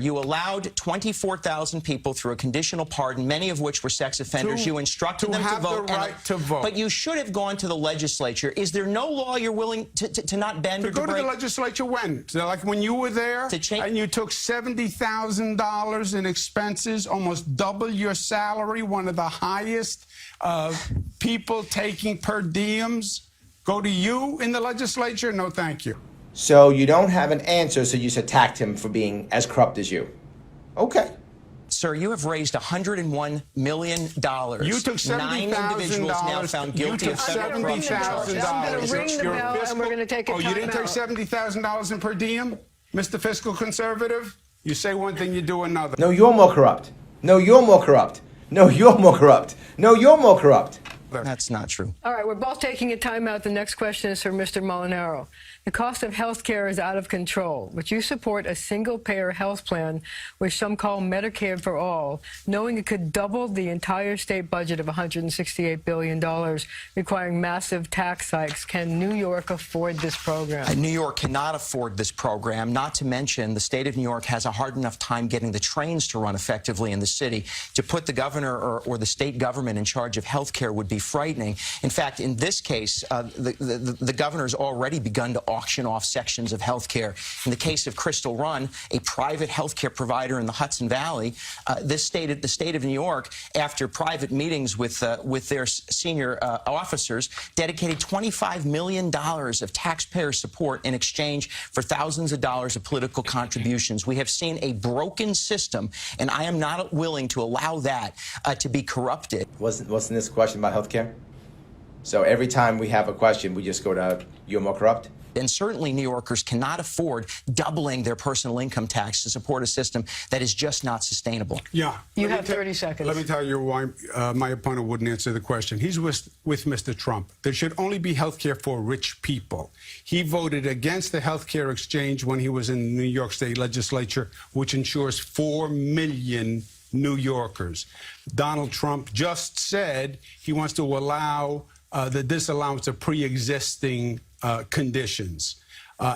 E: You allowed 24,000 people through a conditional pardon, many of which were sex offenders. You instructed them to vote.
D: The right to vote.
E: But you should have gone to the legislature. Is there no law you're willing to not bend or to break?
D: To go to the legislature when? So like when you were there and you took $70,000 in expenses, almost double your salary, one of the highest people taking per diems. Go to you in the legislature? No, thank you.
F: So you don't have an answer, so you just attacked him for being as corrupt as you. Okay.
E: Sir, you have raised $101 million.
D: You took $70,000.
E: 9 individuals now found guilty of federal corruption charges.
B: I'm going to ring the bell and we're going to take a time out.
D: You didn't take $70,000 in per diem, Mr. Fiscal Conservative? You say one thing, you do another.
F: No, you're more corrupt. No, you're more corrupt. No, you're more corrupt. No, you're more corrupt.
E: That's not true.
B: All right, we're both taking a time out. The next question is for Mr. Molinaro. The cost of health care is out of control, but you support a single-payer health plan, which some call Medicare for all, knowing it could double the entire state budget of $168 billion, requiring massive tax hikes. Can New York afford this program?
E: New York cannot afford this program, not to mention the state of New York has a hard enough time getting the trains to run effectively in the city. To put the governor or the state government in charge of health care would be frightening. In fact, in this case, the governor's already begun to auction off sections of health care. In the case of Crystal Run, a private health care provider in the Hudson Valley, the state of New York, after private meetings with their senior officers, dedicated $25 million of taxpayer support in exchange for thousands of dollars of political contributions. We have seen a broken system, and I am not willing to allow that to be corrupted.
F: Wasn't this question about health care? So every time we have a question, we just go to, you're more corrupt?
E: And certainly New Yorkers cannot afford doubling their personal income tax to support a system that is just not sustainable.
D: Yeah.
B: You have 30 seconds.
D: Let me tell you why my opponent wouldn't answer the question. He's with Mr. Trump. There should only be health care for rich people. He voted against the health care exchange when he was in the New York State legislature, which ensures 4 million New Yorkers. Donald Trump just said he wants to allow the disallowance of pre-existing conditions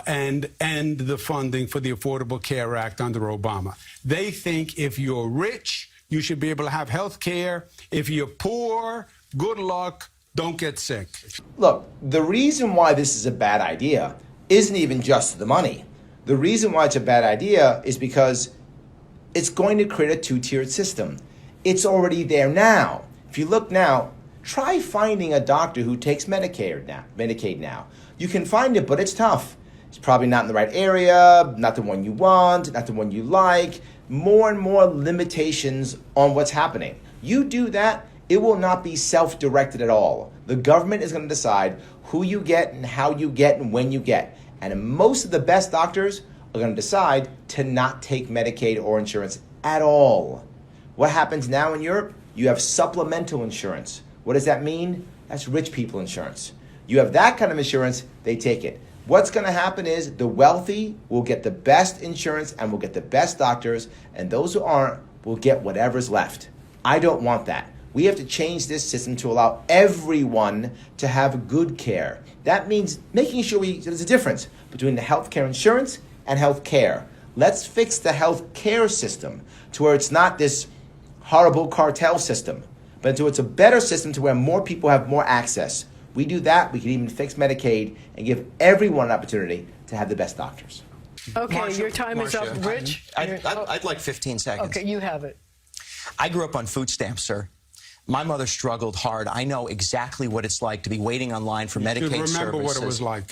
D: and end the funding for the Affordable Care Act under Obama. They think if you're rich, you should be able to have health care. If you're poor, good luck, don't get sick.
F: Look, the reason why this is a bad idea isn't even just the money. The reason why it's a bad idea is because it's going to create a two-tiered system. It's already there now. If you look now, try finding a doctor who takes Medicaid now. You can find it, but it's tough. It's probably not in the right area, not the one you want, not the one you like. More and more limitations on what's happening. You do that, it will not be self-directed at all. The government is going to decide who you get and how you get and when you get. And most of the best doctors are going to decide to not take Medicaid or insurance at all. What happens now in Europe? You have supplemental insurance. What does that mean? That's rich people insurance. You have that kind of insurance, they take it. What's going to happen is the wealthy will get the best insurance and will get the best doctors, and those who aren't will get whatever's left. I don't want that. We have to change this system to allow everyone to have good care. That means making sure there's a difference between the health care insurance and health care. Let's fix the health care system to where it's not this horrible cartel system, but until it's a better system to where more people have more access. We do that, we can even fix Medicaid and give everyone an opportunity to have the best doctors.
B: Okay, your time is up. Rich?
E: I'd like 15 seconds.
B: Okay, you have it.
E: I grew up on food stamps, sir. My mother struggled hard. I know exactly what it's like to be waiting online for Medicaid services.
D: Remember what it was like.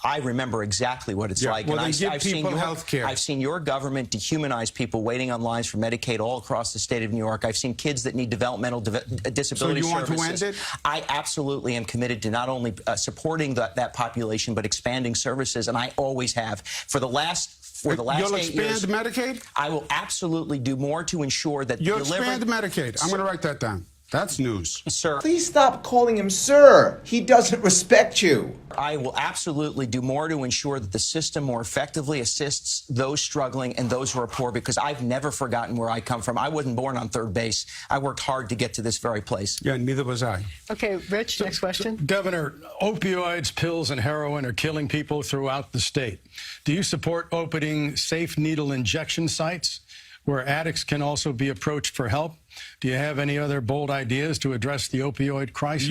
E: I remember exactly what it's like.
D: Well,
E: and
D: they give
E: I've
D: people
E: seen
D: health care.
E: I've seen your government dehumanize people waiting on lines for Medicaid all across the state of New York. I've seen kids that need developmental disability
D: services. So you
E: services.
D: want to end it?
E: I absolutely am committed to not only supporting that population, but expanding services, and I always have. For the last
D: You'll
E: 8 years,
D: expand Medicaid?
E: I will absolutely do more to ensure that
D: You'll expand Medicaid. I'm going to write that down. That's news.
E: Sir.
F: Please stop calling him sir. He doesn't respect you.
E: I will absolutely do more to ensure that the system more effectively assists those struggling and those who are poor, because I've never forgotten where I come from. I wasn't born on third base. I worked hard to get to this very place.
D: Yeah, neither was I.
B: Okay, Rich, next question.
G: Governor, opioids, pills, and heroin are killing people throughout the state. Do you support opening safe needle injection sites where addicts can also be approached for help? Do you have any other bold ideas to address the opioid crisis?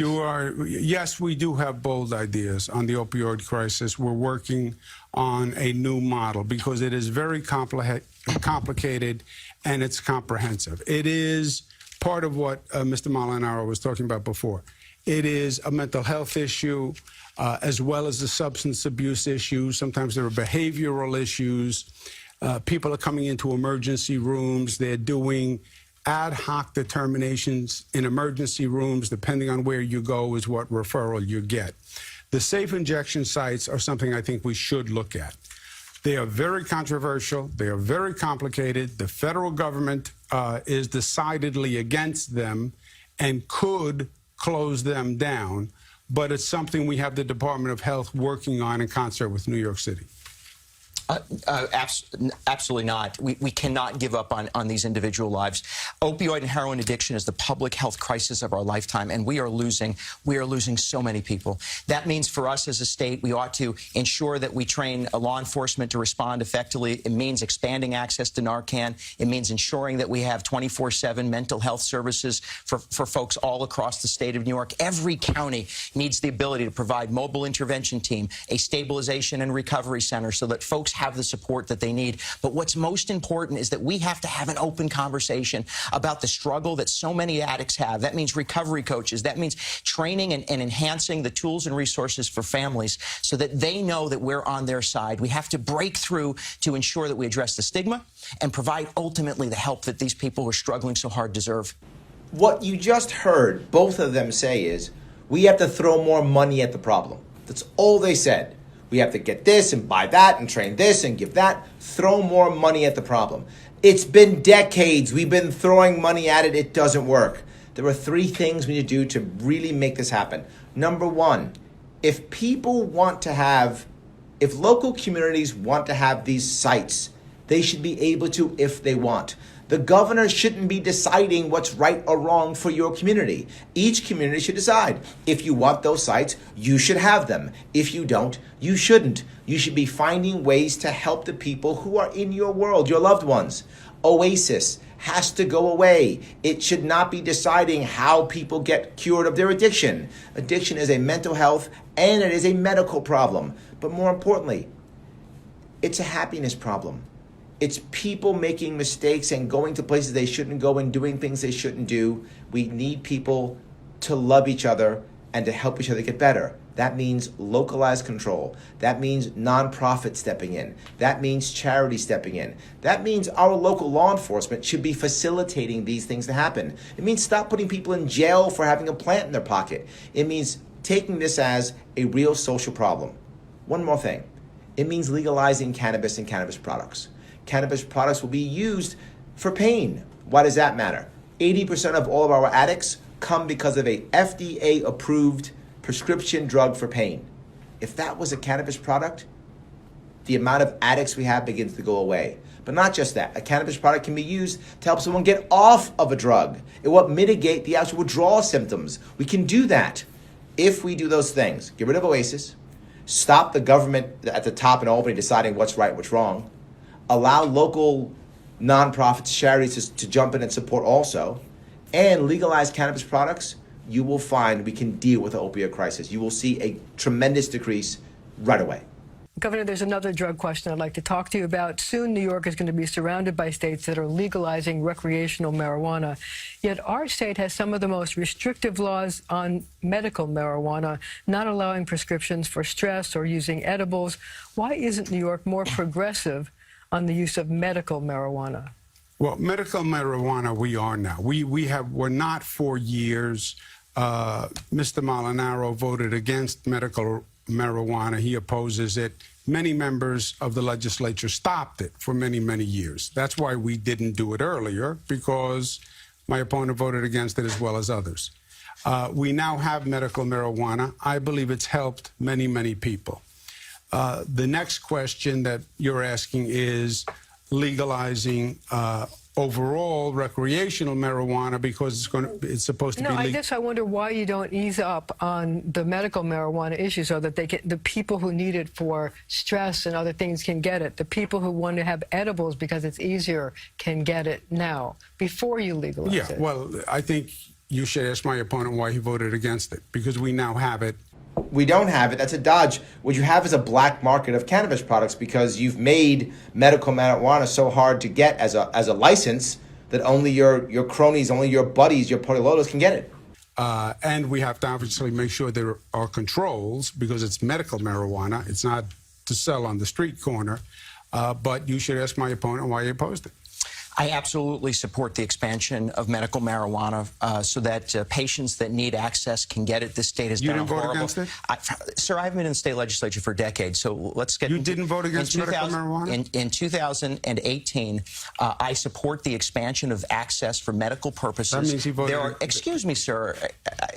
D: Yes, we do have bold ideas on the opioid crisis. We're working on a new model because it is very complicated and it's comprehensive. It is part of what Mr. Molinaro was talking about before. It is a mental health issue as well as a substance abuse issue. Sometimes there are behavioral issues. People are coming into emergency rooms. They're doing ad hoc determinations in emergency rooms. Depending on where you go is what referral you get. The safe injection sites are something I think we should look at. They are very controversial. They are very complicated. The federal government is decidedly against them and could close them down. But it's something we have the Department of Health working on in concert with New York City.
E: Absolutely not. We cannot give up on these individual lives. Opioid and heroin addiction is the public health crisis of our lifetime, and we are losing so many people. That means for us as a state, we ought to ensure that we train law enforcement to respond effectively. It means expanding access to Narcan. It means ensuring that we have 24/7 mental health services for folks all across the state of New York. Every county needs the ability to provide mobile intervention team, a stabilization and recovery center, so that folks have the support that they need. But what's most important is that we have to have an open conversation about the struggle that so many addicts have. That means recovery coaches. That means training and enhancing the tools and resources for families so that they know that we're on their side. We have to break through to ensure that we address the stigma and provide ultimately the help that these people who are struggling so hard deserve.
F: What you just heard both of them say is, we have to throw more money at the problem. That's all they said. We have to get this and buy that and train this and give that. Throw more money at the problem. It's been decades. We've been throwing money at it. It doesn't work. There are 3 things we need to do to really make this happen. Number 1, if local communities want to have these sites, they should be able to if they want. The governor shouldn't be deciding what's right or wrong for your community. Each community should decide. If you want those sites, you should have them. If you don't, you shouldn't. You should be finding ways to help the people who are in your world, your loved ones. Oasis has to go away. It should not be deciding how people get cured of their addiction. Addiction is a mental health and it is a medical problem. But more importantly, it's a happiness problem. It's people making mistakes and going to places they shouldn't go and doing things they shouldn't do. We need people to love each other and to help each other get better. That means localized control. That means nonprofit stepping in. That means charity stepping in. That means our local law enforcement should be facilitating these things to happen. It means stop putting people in jail for having a plant in their pocket. It means taking this as a real social problem. One more thing. It means legalizing cannabis and cannabis products. Cannabis products will be used for pain. Why does that matter? 80% of all of our addicts come because of a FDA-approved prescription drug for pain. If that was a cannabis product, the amount of addicts we have begins to go away. But not just that. A cannabis product can be used to help someone get off of a drug. It will mitigate the actual withdrawal symptoms. We can do that if we do those things. Get rid of Oasis. Stop the government at the top in Albany deciding what's right, what's wrong. Allow local nonprofits, charities to jump in and support also, and legalize cannabis products. You will find we can deal with the opioid crisis. You will see a tremendous decrease right away.
B: Governor, there's another drug question I'd like to talk to you about. Soon, New York is going to be surrounded by states that are legalizing recreational marijuana. Yet our state has some of the most restrictive laws on medical marijuana, not allowing prescriptions for stress or using edibles. Why isn't New York more progressive on the use of medical marijuana?
D: Well, medical marijuana, we are now. We're not for years. Mr. Molinaro voted against medical marijuana. He opposes it. Many members of the legislature stopped it for many, many years. That's why we didn't do it earlier, because my opponent voted against it as well as others. We now have medical marijuana. I believe it's helped many, many people. The next question that you're asking is legalizing overall recreational marijuana, because it's supposed to be legal.
B: I guess I wonder why you don't ease up on the medical marijuana issue so that the people who need it for stress and other things can get it. The people who want to have edibles because it's easier can get it now, before you legalize it.
D: Yeah, well, I think you should ask my opponent why he voted against it, because we now have it.
F: We don't have it. That's a dodge. What you have is a black market of cannabis products, because you've made medical marijuana so hard to get as a license that only your cronies, only your buddies, your polilolos can get it.
D: And we have to obviously make sure there are controls, because it's medical marijuana. It's not to sell on the street corner. But you should ask my opponent why he opposed it.
E: I absolutely support the expansion of medical marijuana so that patients that need access can get it. This state has
D: You
E: been
D: didn't vote against it?
E: Sir, I've been in the state legislature for decades, so let's get...
D: You didn't vote against medical marijuana?
E: In 2018, I support the expansion of access for medical purposes.
D: That means he voted...
E: Excuse me, sir.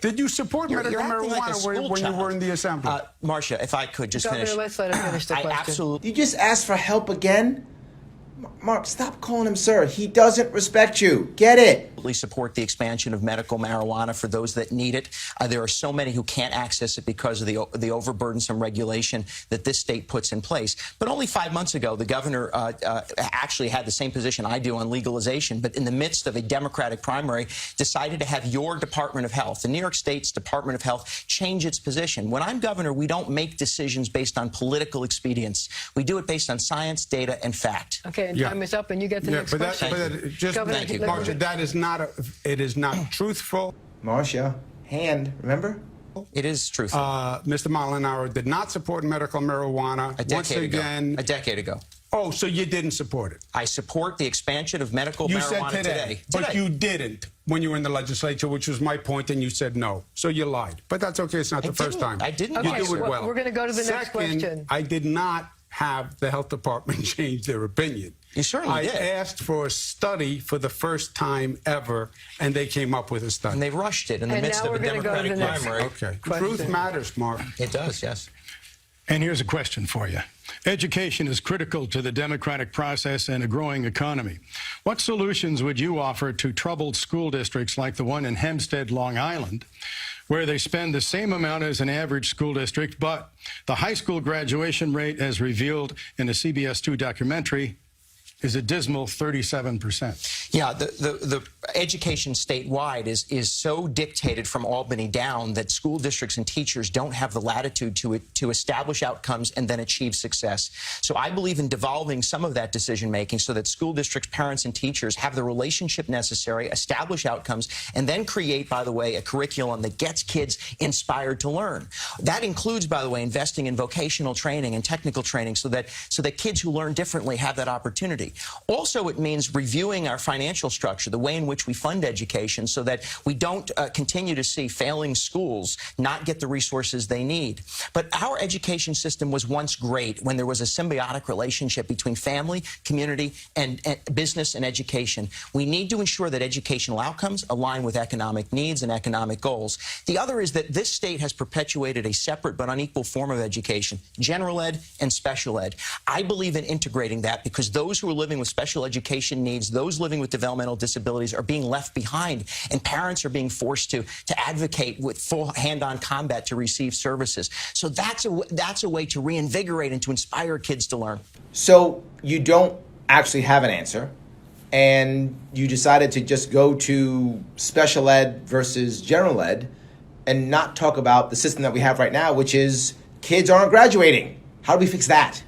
D: Did you support medical marijuana when you were in the assembly?
E: Marcia, if I could just
B: Governor,
E: finish.
B: let's let him finish the question.
E: Absolutely...
F: You just asked for help again? Mark, stop calling him sir. He doesn't respect you. Get it?
E: Support the expansion of medical marijuana for those that need it. There are so many who can't access it because of the overburdensome regulation that this state puts in place. But only 5 months ago, the governor actually had the same position I do on legalization, but in the midst of a Democratic primary, decided to have your Department of Health, the New York State's Department of Health, change its position. When I'm governor, we don't make decisions based on political expedience. We do it based on science, data, and fact.
B: Okay, and time is up, and you get the next question.
D: Thank you. Marcia, that is not it is not truthful.
F: Marcia, hand, remember?
E: It is truthful.
D: Mr. Molinaro did not support medical marijuana.
E: A decade ago.
D: Oh, so you didn't support it?
E: I support the expansion of medical marijuana today.
D: But you didn't when you were in the legislature, which was my point, and you said no. So you lied. But that's okay. It's not the first time.
E: I didn't.
B: Okay,
D: You do it well.
B: We're going to go to the next question.
D: I did not have the health department change their opinion.
E: You certainly did.
D: I asked for a study for the first time ever, and they came up with a study.
E: And they rushed it in the midst of a Democratic primary.
D: Okay. Truth matters, Mark.
E: It does, yes.
G: And here's a question for you. Education is critical to the democratic process and a growing economy. What solutions would you offer to troubled school districts like the one in Hempstead, Long Island, where they spend the same amount as an average school district, but the high school graduation rate, as revealed in a CBS 2 documentary, is a dismal 37%.
E: Yeah, the education statewide is so dictated from Albany down that school districts and teachers don't have the latitude to establish outcomes and then achieve success. So I believe in devolving some of that decision making so that school districts, parents, and teachers have the relationship necessary, establish outcomes, and then create, by the way, a curriculum that gets kids inspired to learn. That includes, by the way, investing in vocational training and technical training so that kids who learn differently have that opportunity. Also, it means reviewing our financial structure, the way in which we fund education, so that we don't continue to see failing schools not get the resources they need. But our education system was once great when there was a symbiotic relationship between family, community, and business and education. We need to ensure that educational outcomes align with economic needs and economic goals. The other is that this state has perpetuated a separate but unequal form of education, general ed and special ed. I believe in integrating that because those who are living with special education needs, those living with developmental disabilities are being left behind, and parents are being forced to advocate with full hand-on combat to receive services. So that's a way to reinvigorate and to inspire kids to learn.
F: So you don't actually have an answer, and you decided to just go to special ed versus general ed and not talk about the system that we have right now, which is kids aren't graduating. How do we fix that?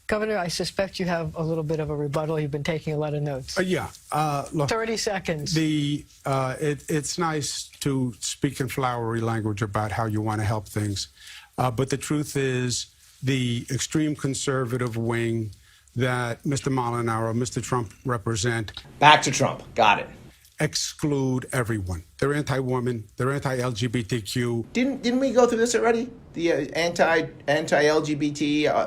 B: Governor, I suspect you have a little bit of a rebuttal. You've been taking a lot of notes.
D: Look,
B: 30 seconds.
D: It's nice to speak in flowery language about how you want to help things. But the truth is the extreme conservative wing that Mr. Molinaro, Mr. Trump represent.
F: Back to Trump. Got it.
D: Exclude everyone. They're anti-woman. They're anti-LGBTQ.
F: Didn't we go through this already? The anti-LGBT.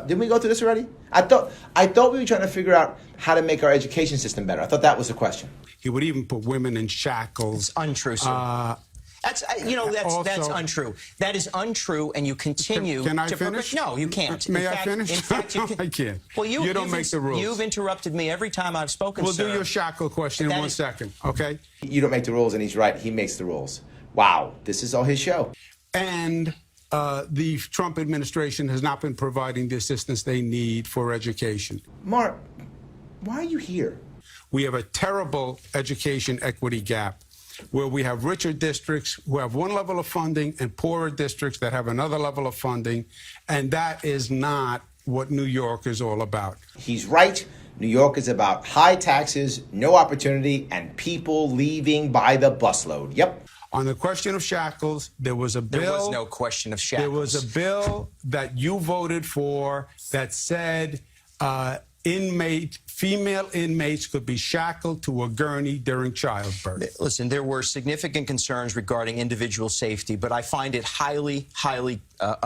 F: Didn't we go through this already? I thought we were trying to figure out how to make our education system better. I thought that was the question.
D: He would even put women in shackles.
E: It's untrue, sir. That's untrue. That is untrue, and you continue.
D: Can I finish?
E: No, you can't.
D: May I finish?
E: In fact, you
D: I can't.
E: Well,
D: you don't make the rules.
E: You've interrupted me every time I've spoken.
D: We'll
E: sir.
D: do your shackle question in 1 second, okay?
F: You don't make the rules, and he's right. He makes the rules. Wow, this is all his show.
D: And the Trump administration has not been providing the assistance they need for education.
F: Mark, why are you here?
D: We have a terrible education equity gap, where we have richer districts who have one level of funding and poorer districts that have another level of funding, and that is not what New York is all about.
F: He's right. New York is about high taxes, no opportunity, and people leaving by the busload. Yep.
D: On the question of shackles, there was a bill.
E: There was no question of shackles.
D: There was a bill that you voted for that said female inmates could be shackled to a gurney during childbirth.
E: Listen, there were significant concerns regarding individual safety, but I find it highly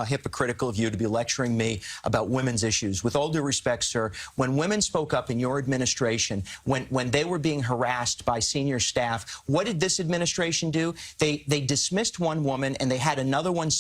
E: hypocritical of you to be lecturing me about women's issues. With all due respect, sir, when women spoke up in your administration, when they were being harassed by senior staff, what did this administration do? They dismissed one woman and they had another one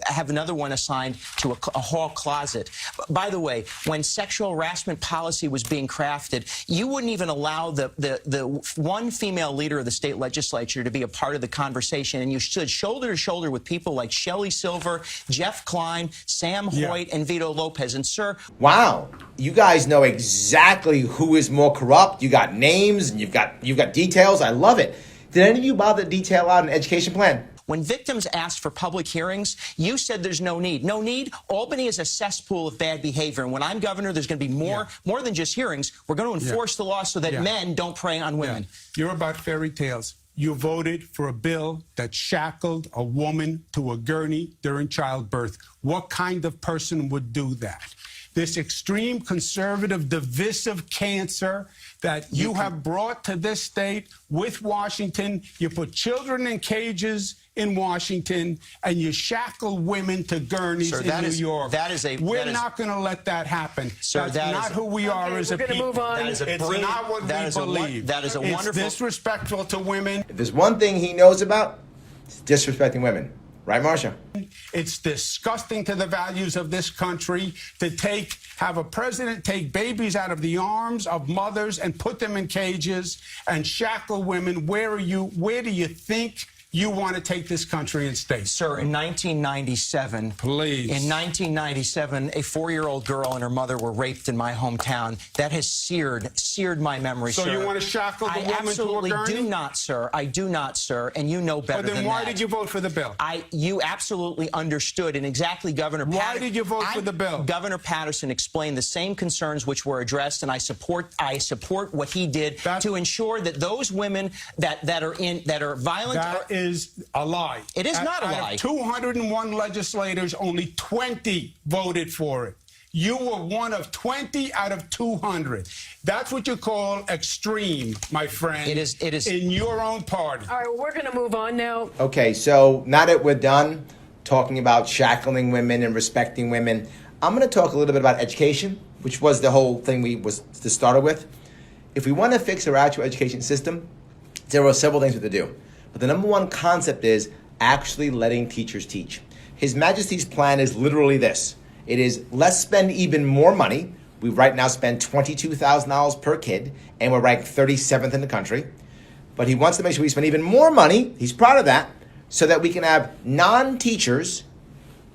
E: have another one assigned to a hall closet. By the way, when sexual harassment policy was being crafted, you wouldn't even allow the one female leader of the state legislature to be a part of the conversation, and you stood shoulder to shoulder with people like Shelley Silver, Jeff Klein, Sam Hoyt, and Vito Lopez. And sir,
F: wow, you guys know exactly who is more corrupt. You got names and you've got details. I love it. Did any of you bother to detail out an education plan?
E: when victims asked for public hearings, you said there's no need. No need? Albany is a cesspool of bad behavior. And when I'm governor, there's going to be more than just hearings. We're going to enforce the law so that men don't prey on women.
D: You're about fairy tales. You voted for a bill that shackled a woman to a gurney during childbirth. What kind of person would do that? This extreme conservative divisive cancer that you have brought to this state with Washington. You put children in cages in Washington, and you shackle women to gurneys in New York. We're not going to let that happen.
E: Sir,
D: that's not who we are as a people.
B: Move on.
D: It's not what we believe.
E: That is a wonderful...
D: It's disrespectful to women.
F: If there's one thing he knows about, it's disrespecting women. Right, Marcia?
D: It's disgusting to the values of this country to have a president take babies out of the arms of mothers and put them in cages and shackle women. Where do you think you want to take this country and state?
E: Sir, in 1997,
D: please.
E: In 1997, a 4-year-old girl and her mother were raped in my hometown. That has seared my memory,
D: sir. So you want to shackle the woman to a gurney?
E: I absolutely do not, sir. I do not, sir. And you know better than that.
D: But then why did you vote for the bill?
E: You absolutely understood, and exactly Governor Patterson...
D: Why did you vote for the bill?
E: Governor Patterson explained the same concerns which were addressed, and I support what he did to ensure that those women that are violent...
D: That is a lie.
E: It is not a lie.
D: Out of 201 legislators, only 20 voted for it. You were one of 20 out of 200. That's what you call extreme, my friend.
E: It is
D: in your own party.
B: All right, well, we're going to move on now.
F: Okay, so now that we're done talking about shackling women and respecting women, I'm going to talk a little bit about education, which was the whole thing we was to start with. If we want to fix our actual education system, there are several things we have to do. But the number one concept is actually letting teachers teach. His Majesty's plan is literally this. It is, let's spend even more money. We right now spend $22,000 per kid, and we're ranked 37th in the country. But he wants to make sure we spend even more money, he's proud of that, so that we can have non-teachers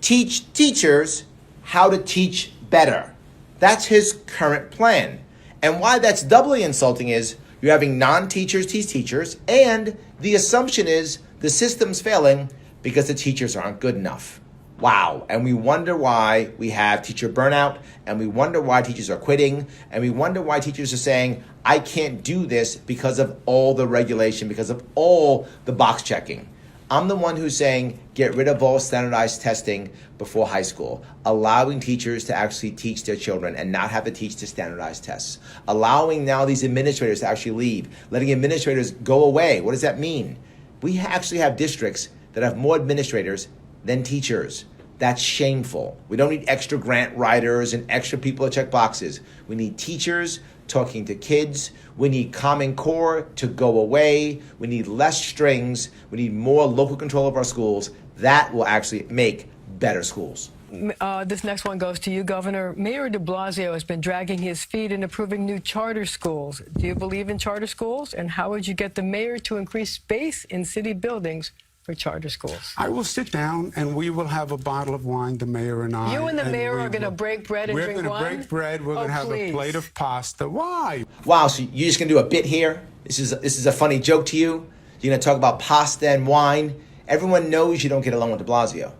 F: teach teachers how to teach better. That's his current plan. And why that's doubly insulting is you're having non-teachers teach teachers, and the assumption is the system's failing because the teachers aren't good enough. Wow. And we wonder why we have teacher burnout, and we wonder why teachers are quitting, and we wonder why teachers are saying, I can't do this because of all the regulation, because of all the box checking. I'm the one who's saying, get rid of all standardized testing before high school, allowing teachers to actually teach their children and not have to teach the standardized tests, allowing now these administrators to actually leave, letting administrators go away. What does that mean? We actually have districts that have more administrators than teachers. That's shameful. We don't need extra grant writers and extra people to check boxes. We need teachers talking to kids. We need Common Core to go away. We need less strings. We need more local control of our schools. That will actually make better schools.
B: This next one goes to you, Governor. Mayor de Blasio has been dragging his feet in approving new charter schools. Do you believe in charter schools? And how would you get the mayor to increase space in city buildings for charter schools?
D: I will sit down and we will have a bottle of wine, the mayor and I.
B: You and the mayor are going to break bread and drink wine?
D: We're going to break bread. We're going to have a plate of pasta. Why?
F: Wow, so you're just going to do a bit here? This is a funny joke to you? You're going to talk about pasta and wine? Everyone knows you don't get along with de Blasio.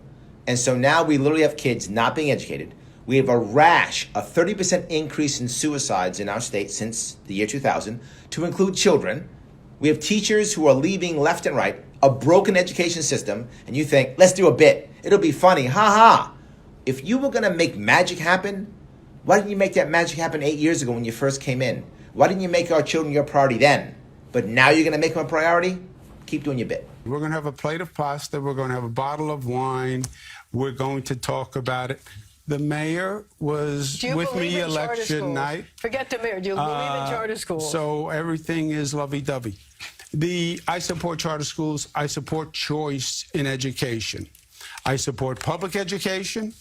F: And so now we literally have kids not being educated. We have a 30% increase in suicides in our state since the year 2000, to include children. We have teachers who are leaving left and right, a broken education system, and you think, let's do a bit. It'll be funny, ha ha. If you were gonna make magic happen, why didn't you make that magic happen 8 years ago when you first came in? Why didn't you make our children your priority then? But now you're gonna make them a priority? Keep doing your bit.
D: We're going to have a plate of pasta. We're going to have a bottle of wine. We're going to talk about it. The mayor was with me election night.
B: Forget the mayor. Do you believe in charter schools?
D: So everything is lovey-dovey. I support charter schools. I support choice in education. I support public education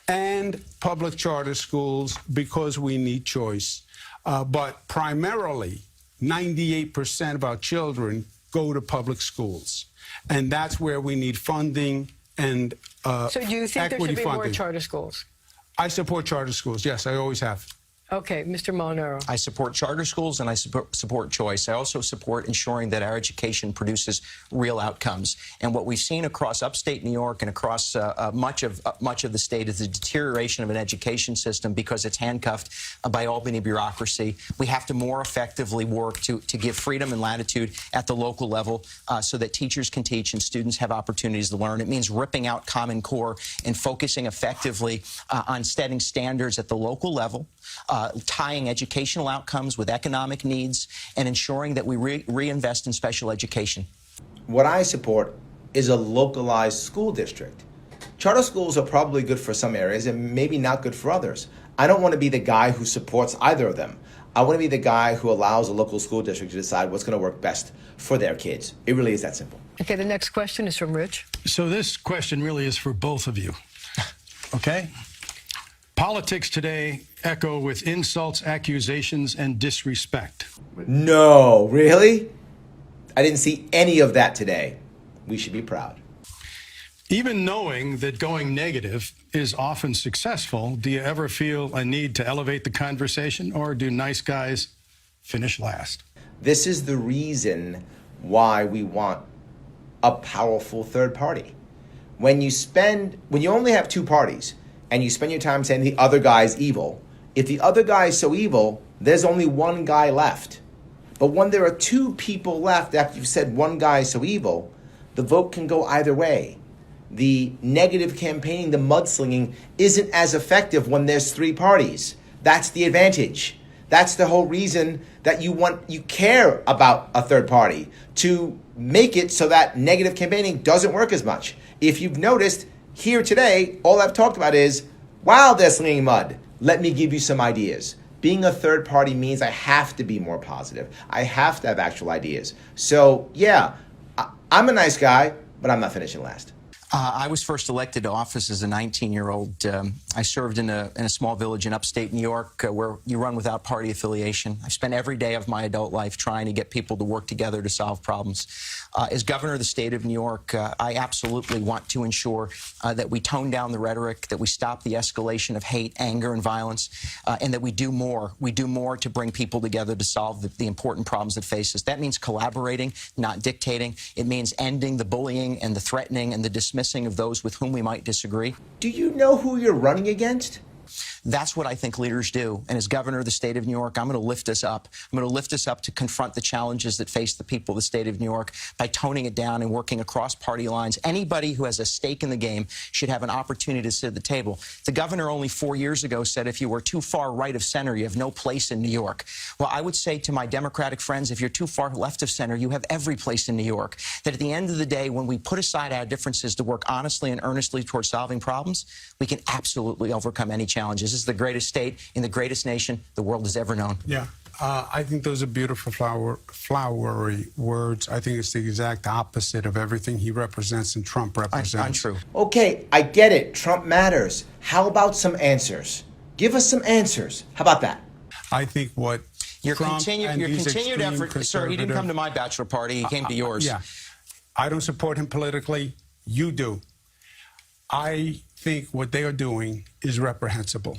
D: and public charter schools because we need choice. But primarily, 98% of our children go to public schools. And that's where we need funding and
B: so do you think there should be
D: funding.
B: more charter schools?
D: I support charter schools. Yes, I always have.
B: Okay, Mr. Molinaro.
E: I support charter schools and I support choice. I also support ensuring that our education produces real outcomes. And what we've seen across upstate New York and across much of the state is the deterioration of an education system because it's handcuffed by Albany bureaucracy. We have to more effectively work to give freedom and latitude at the local level so that teachers can teach and students have opportunities to learn. It means ripping out Common Core and focusing effectively on setting standards at the local level, tying educational outcomes with economic needs, and ensuring that we reinvest in special education.
F: What I support is a localized school district. Charter schools are probably good for some areas and maybe not good for others. I don't want to be the guy who supports either of them. I want to be the guy who allows a local school district to decide what's going to work best for their kids. It really is that simple.
B: Okay, the next question is from Rich.
G: So this question really is for both of you, okay? Politics today echo with insults, accusations, and disrespect.
F: No, really? I didn't see any of that today. We should be proud.
G: Even knowing that going negative is often successful, do you ever feel a need to elevate the conversation, or do nice guys finish last?
F: This is the reason why we want a powerful third party. When you only have two parties, and you spend your time saying the other guy's evil, if the other guy is so evil, there's only one guy left. But when there are two people left after you've said one guy is so evil, the vote can go either way. The negative campaigning, the mudslinging, isn't as effective when there's three parties. That's the advantage. That's the whole reason that you care about a third party, to make it so that negative campaigning doesn't work as much. If you've noticed, here today, all I've talked about is, wow, they're slinging mud. Let me give you some ideas. Being a third party means I have to be more positive. I have to have actual ideas. So, yeah, I'm a nice guy, but I'm not finishing last.
E: I was first elected to office as a 19-year-old. I served in a small village in upstate New York where you run without party affiliation. I spent every day of my adult life trying to get people to work together to solve problems. As governor of the state of New York, I absolutely want to ensure that we tone down the rhetoric, that we stop the escalation of hate, anger, and violence, and that we do more. We do more to bring people together to solve the important problems that face us. That means collaborating, not dictating. It means ending the bullying and the threatening and the dismissal dismissing of those with whom we might disagree.
F: Do you know who you're running against?
E: That's what I think leaders do. And as governor of the state of New York, I'm going to lift us up. I'm going to lift us up to confront the challenges that face the people of the state of New York by toning it down and working across party lines. Anybody who has a stake in the game should have an opportunity to sit at the table. The governor only 4 years ago said if you were too far right of center, you have no place in New York. Well, I would say to my Democratic friends, if you're too far left of center, you have every place in New York. That at the end of the day, when we put aside our differences to work honestly and earnestly towards solving problems, we can absolutely overcome any challenges. This is the greatest state in the greatest nation the world has ever known.
D: Yeah, I think those are beautiful flowery words. I think it's the exact opposite of everything he represents and Trump represents.
E: Untrue.
F: Okay, I get it. Trump matters. How about some answers? Give us some answers. How about that?
D: I think what
E: Your
D: Trump
E: continued effort, sir, he didn't come to my bachelor party, he came to yours.
D: Yeah, I don't support him politically. You do. I think what they are doing is reprehensible.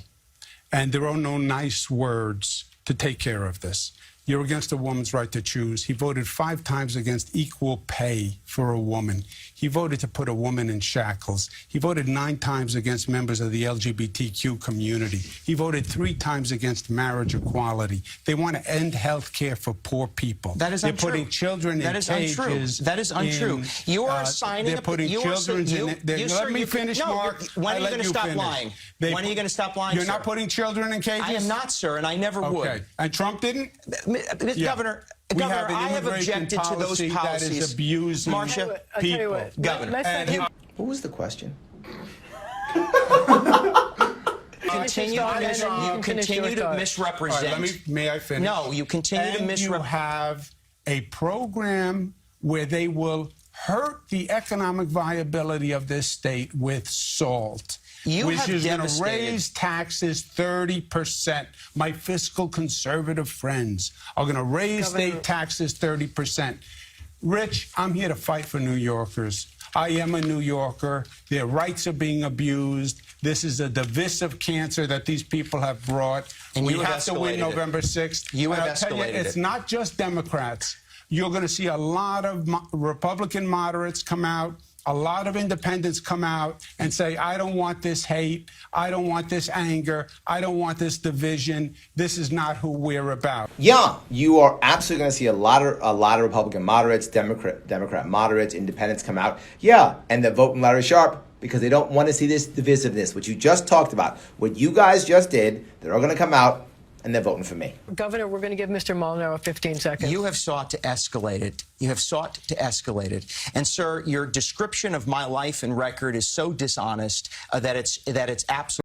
D: And there are no nice words to take care of this. You're against a woman's right to choose. He voted 5 times against equal pay for a woman. He voted to put a woman in shackles. He voted 9 times against members of the LGBTQ community. He voted 3 times against marriage equality. They want to end health care for poor people.
E: That is
D: They're
E: untrue.
D: putting children in cages.
E: That is untrue. You are signing
D: They're putting children in. Let me finish, Mark.
E: When are you going to stop lying? When are you going to stop lying,
D: You're not putting children in cages?
E: I am not, sir, and I never would.
D: Okay. And Trump didn't?
E: Governor, I have objected to those policies.
D: That is abusing people.
E: Governor,
F: What was the question?
E: You continue to misrepresent.
D: Right, may I finish?
E: No, you continue to misrepresent.
D: You have a program where they will hurt the economic viability of this state with SALT. Which is going to raise taxes 30%. My fiscal conservative friends are going to raise state taxes 30%. Rich, I'm here to fight for New Yorkers. I am a New Yorker. Their rights are being abused. This is a divisive cancer that these people have brought.
E: And
D: we have to win November 6th.
E: You have escalated it.
D: It's not just Democrats. You're going to see a lot of Republican moderates come out. A lot of independents come out and say, I don't want this hate. I don't want this anger. I don't want this division. This is not who we're about.
F: Yeah, you are absolutely going to see a lot of Republican moderates, Democrat moderates, independents come out. Yeah, and they're voting Larry Sharpe because they don't want to see this divisiveness, which you just talked about. What you guys just did, they're all going to come out and they're voting for me.
B: Governor, we're going to give Mr. Molinaro 15 seconds.
E: You have sought to escalate it. You have sought to escalate it. And, sir, your description of my life and record is so dishonest that it's absolutely